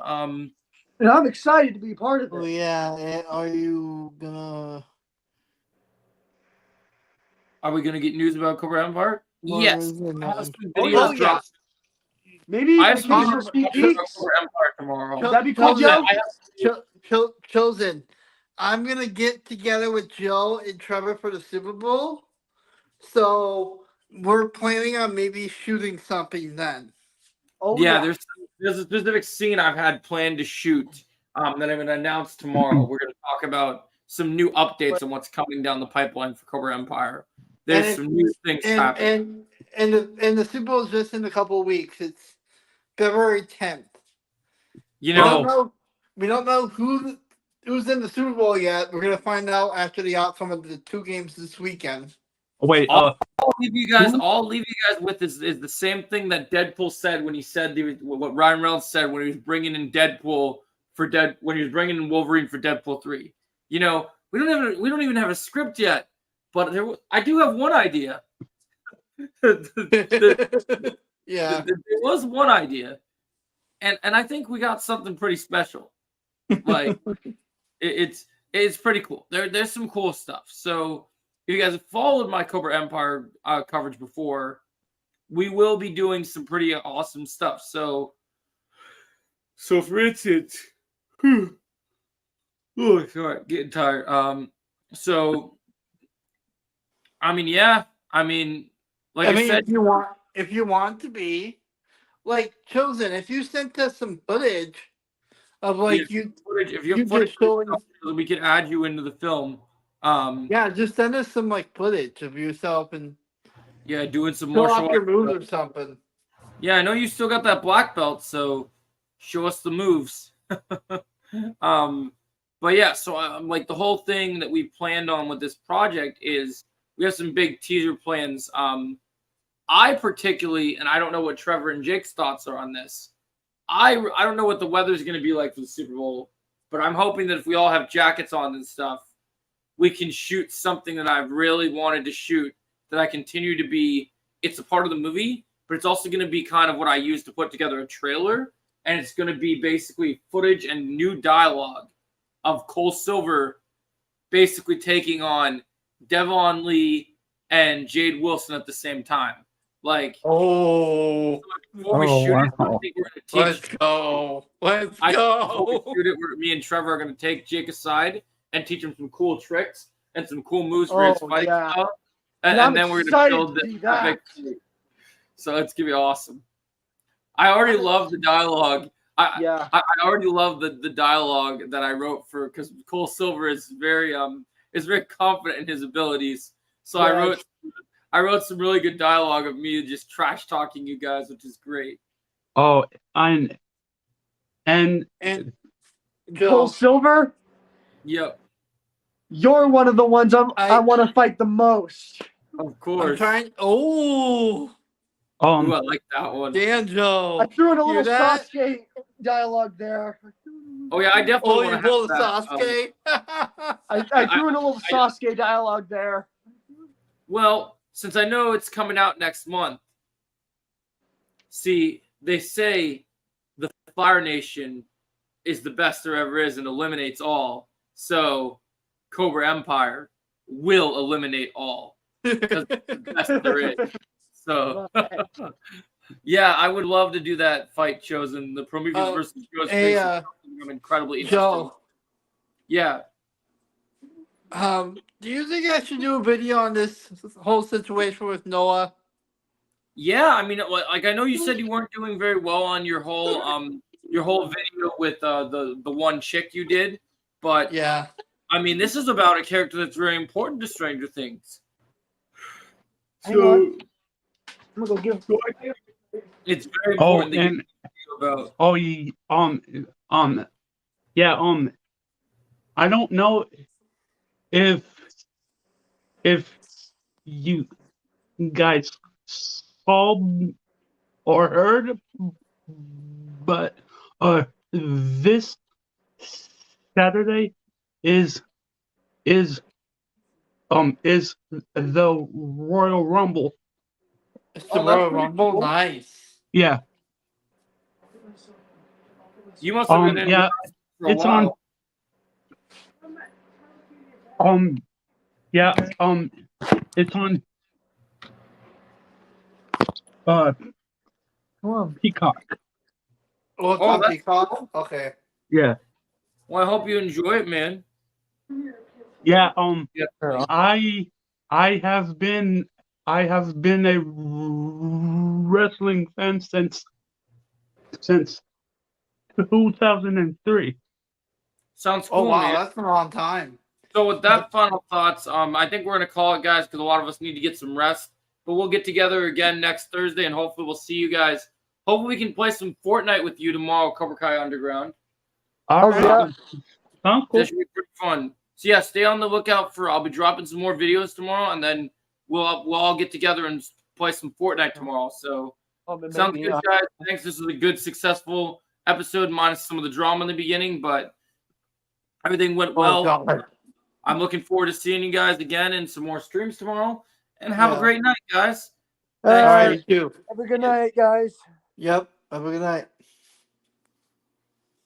And I'm excited to be part of Oh, it. yeah. Are you gonna... Are we gonna get news about Cobra Empire? Or Yes. is it I have not? some Oh, videos yeah. dropped. Maybe I have we some can videos just sneak dropped about peeks. Cobra Empire tomorrow. Would that be cool, Chosen, Joe? Chosen. I'm gonna get together with Joe and Trevor for the Super Bowl. So we're planning on maybe shooting something then. Oh, Yeah, there's a specific scene I've had planned to shoot that I'm going to announce tomorrow. We're going to talk about some new updates on what's coming down the pipeline for Cobra Empire. There's And some new things happening. And the Super Bowl is just in a couple of weeks. It's February 10th. You We don't know, know. We don't know who's in the Super Bowl yet. We're gonna find out after the outcome of the 2 games this weekend. Wait, I'll leave you guys with is the same thing that Deadpool said when he said what Ryan Reynolds said when he was bringing in Deadpool when he was bringing in Wolverine for Deadpool 3. we don't even have a script yet, but I do have one idea. Yeah. There was one idea, and I think we got something pretty special. Like it's pretty cool. There's some cool stuff. So if you guys have followed my Cobra Empire coverage before, we will be doing some pretty awesome stuff. So for instance, oh sorry, getting tired. So I mean, yeah, like I said, if you want to be like Chosen, if you sent us some footage of like if you you have footage, just showing, we can add you into the film. yeah, just send us some like footage of yourself and Yeah, doing some show martial off your arts moves stuff. or something. Yeah, I know you still got that black belt, so show us the moves. But yeah, so like the whole thing that we planned on with this project is we have some big teaser plans. I particularly, and I don't know what Trevor and Jake's thoughts are on this. I don't know what the weather's going to be like for the Super Bowl, but I'm hoping that if we all have jackets on and stuff, we can shoot something that I've really wanted to shoot that I continue to be. It's a part of the movie, but it's also going to be kind of what I use to put together a trailer, and it's going to be basically footage and new dialogue of Cole Silver basically taking on Devon Lee and Jade Wilson at the same time. Like, before we shoot it, I think we're going to teach. Let's Before we go. shoot it, me and Trevor are going to take Jake aside and teach him some cool tricks and some cool moves for his fight style. And then we're going to build this epic fight. So it's going to be awesome. I already love the dialogue. I already love the dialogue that I wrote for, because Cole Silver is very confident in his abilities. So I wrote some really good dialogue of me just trash talking you guys, which is great. Oh, and Cole Silver, Yep, you're one of the ones I want to fight the most. of course. I'm trying. Oh, Ooh, I like that one. Danjo. I threw in a Hear little that? Sasuke dialogue there. Oh yeah, I definitely Oh, want you to pulled a have that. Sasuke. I threw in a little Sasuke dialogue there. Well, since I know it's coming out next month, see, they say the Fire Nation is the best there ever is and eliminates all. So Cobra Empire will eliminate all because it's the best there is. So yeah, I would love to do that fight, Chosen. The Prometheus versus Chosen. I'm incredibly interested. Joe. Yeah. Do you think I should do a video on this whole situation with Noah? Yeah, I mean, like I know you said you weren't doing very well on your whole video with the one chick you did, but Yeah. I mean, this is about a character that's very important to Stranger Things. Hang on. I'm gonna go give. It's very important to and about. I don't know if you guys saw or heard, but this Saturday is the Royal Rumble. It's the Royal Rumble. Cool. Nice. Yeah. You must have been in for a it's while. It's on Peacock. Oh, it's on Peacock? Okay. Yeah. Well, I hope you enjoy it, man. Yeah, Yeah. I have been a wrestling fan since 2003. Sounds cool, Oh wow, man. that's a long time. So with that final thoughts, I think we're gonna call it, guys, because a lot of us need to get some rest. But we'll get together again next Thursday, and hopefully we'll see you guys. Hopefully we can play some Fortnite with you tomorrow, Cobra Kai Underground. All right. Yeah. Sounds cool. That should be pretty fun. So yeah, stay on the lookout for. I'll be dropping some more videos tomorrow, and then we'll all get together and play some Fortnite tomorrow. So sounds good, guys. Thanks. This was a good, successful episode, minus some of the drama in the beginning, but everything went well. I'm looking forward to seeing you guys again in some more streams tomorrow. And have a Yeah. great night, guys. All Thanks right. for You too. Have a good night, guys. Yep. Have a good night.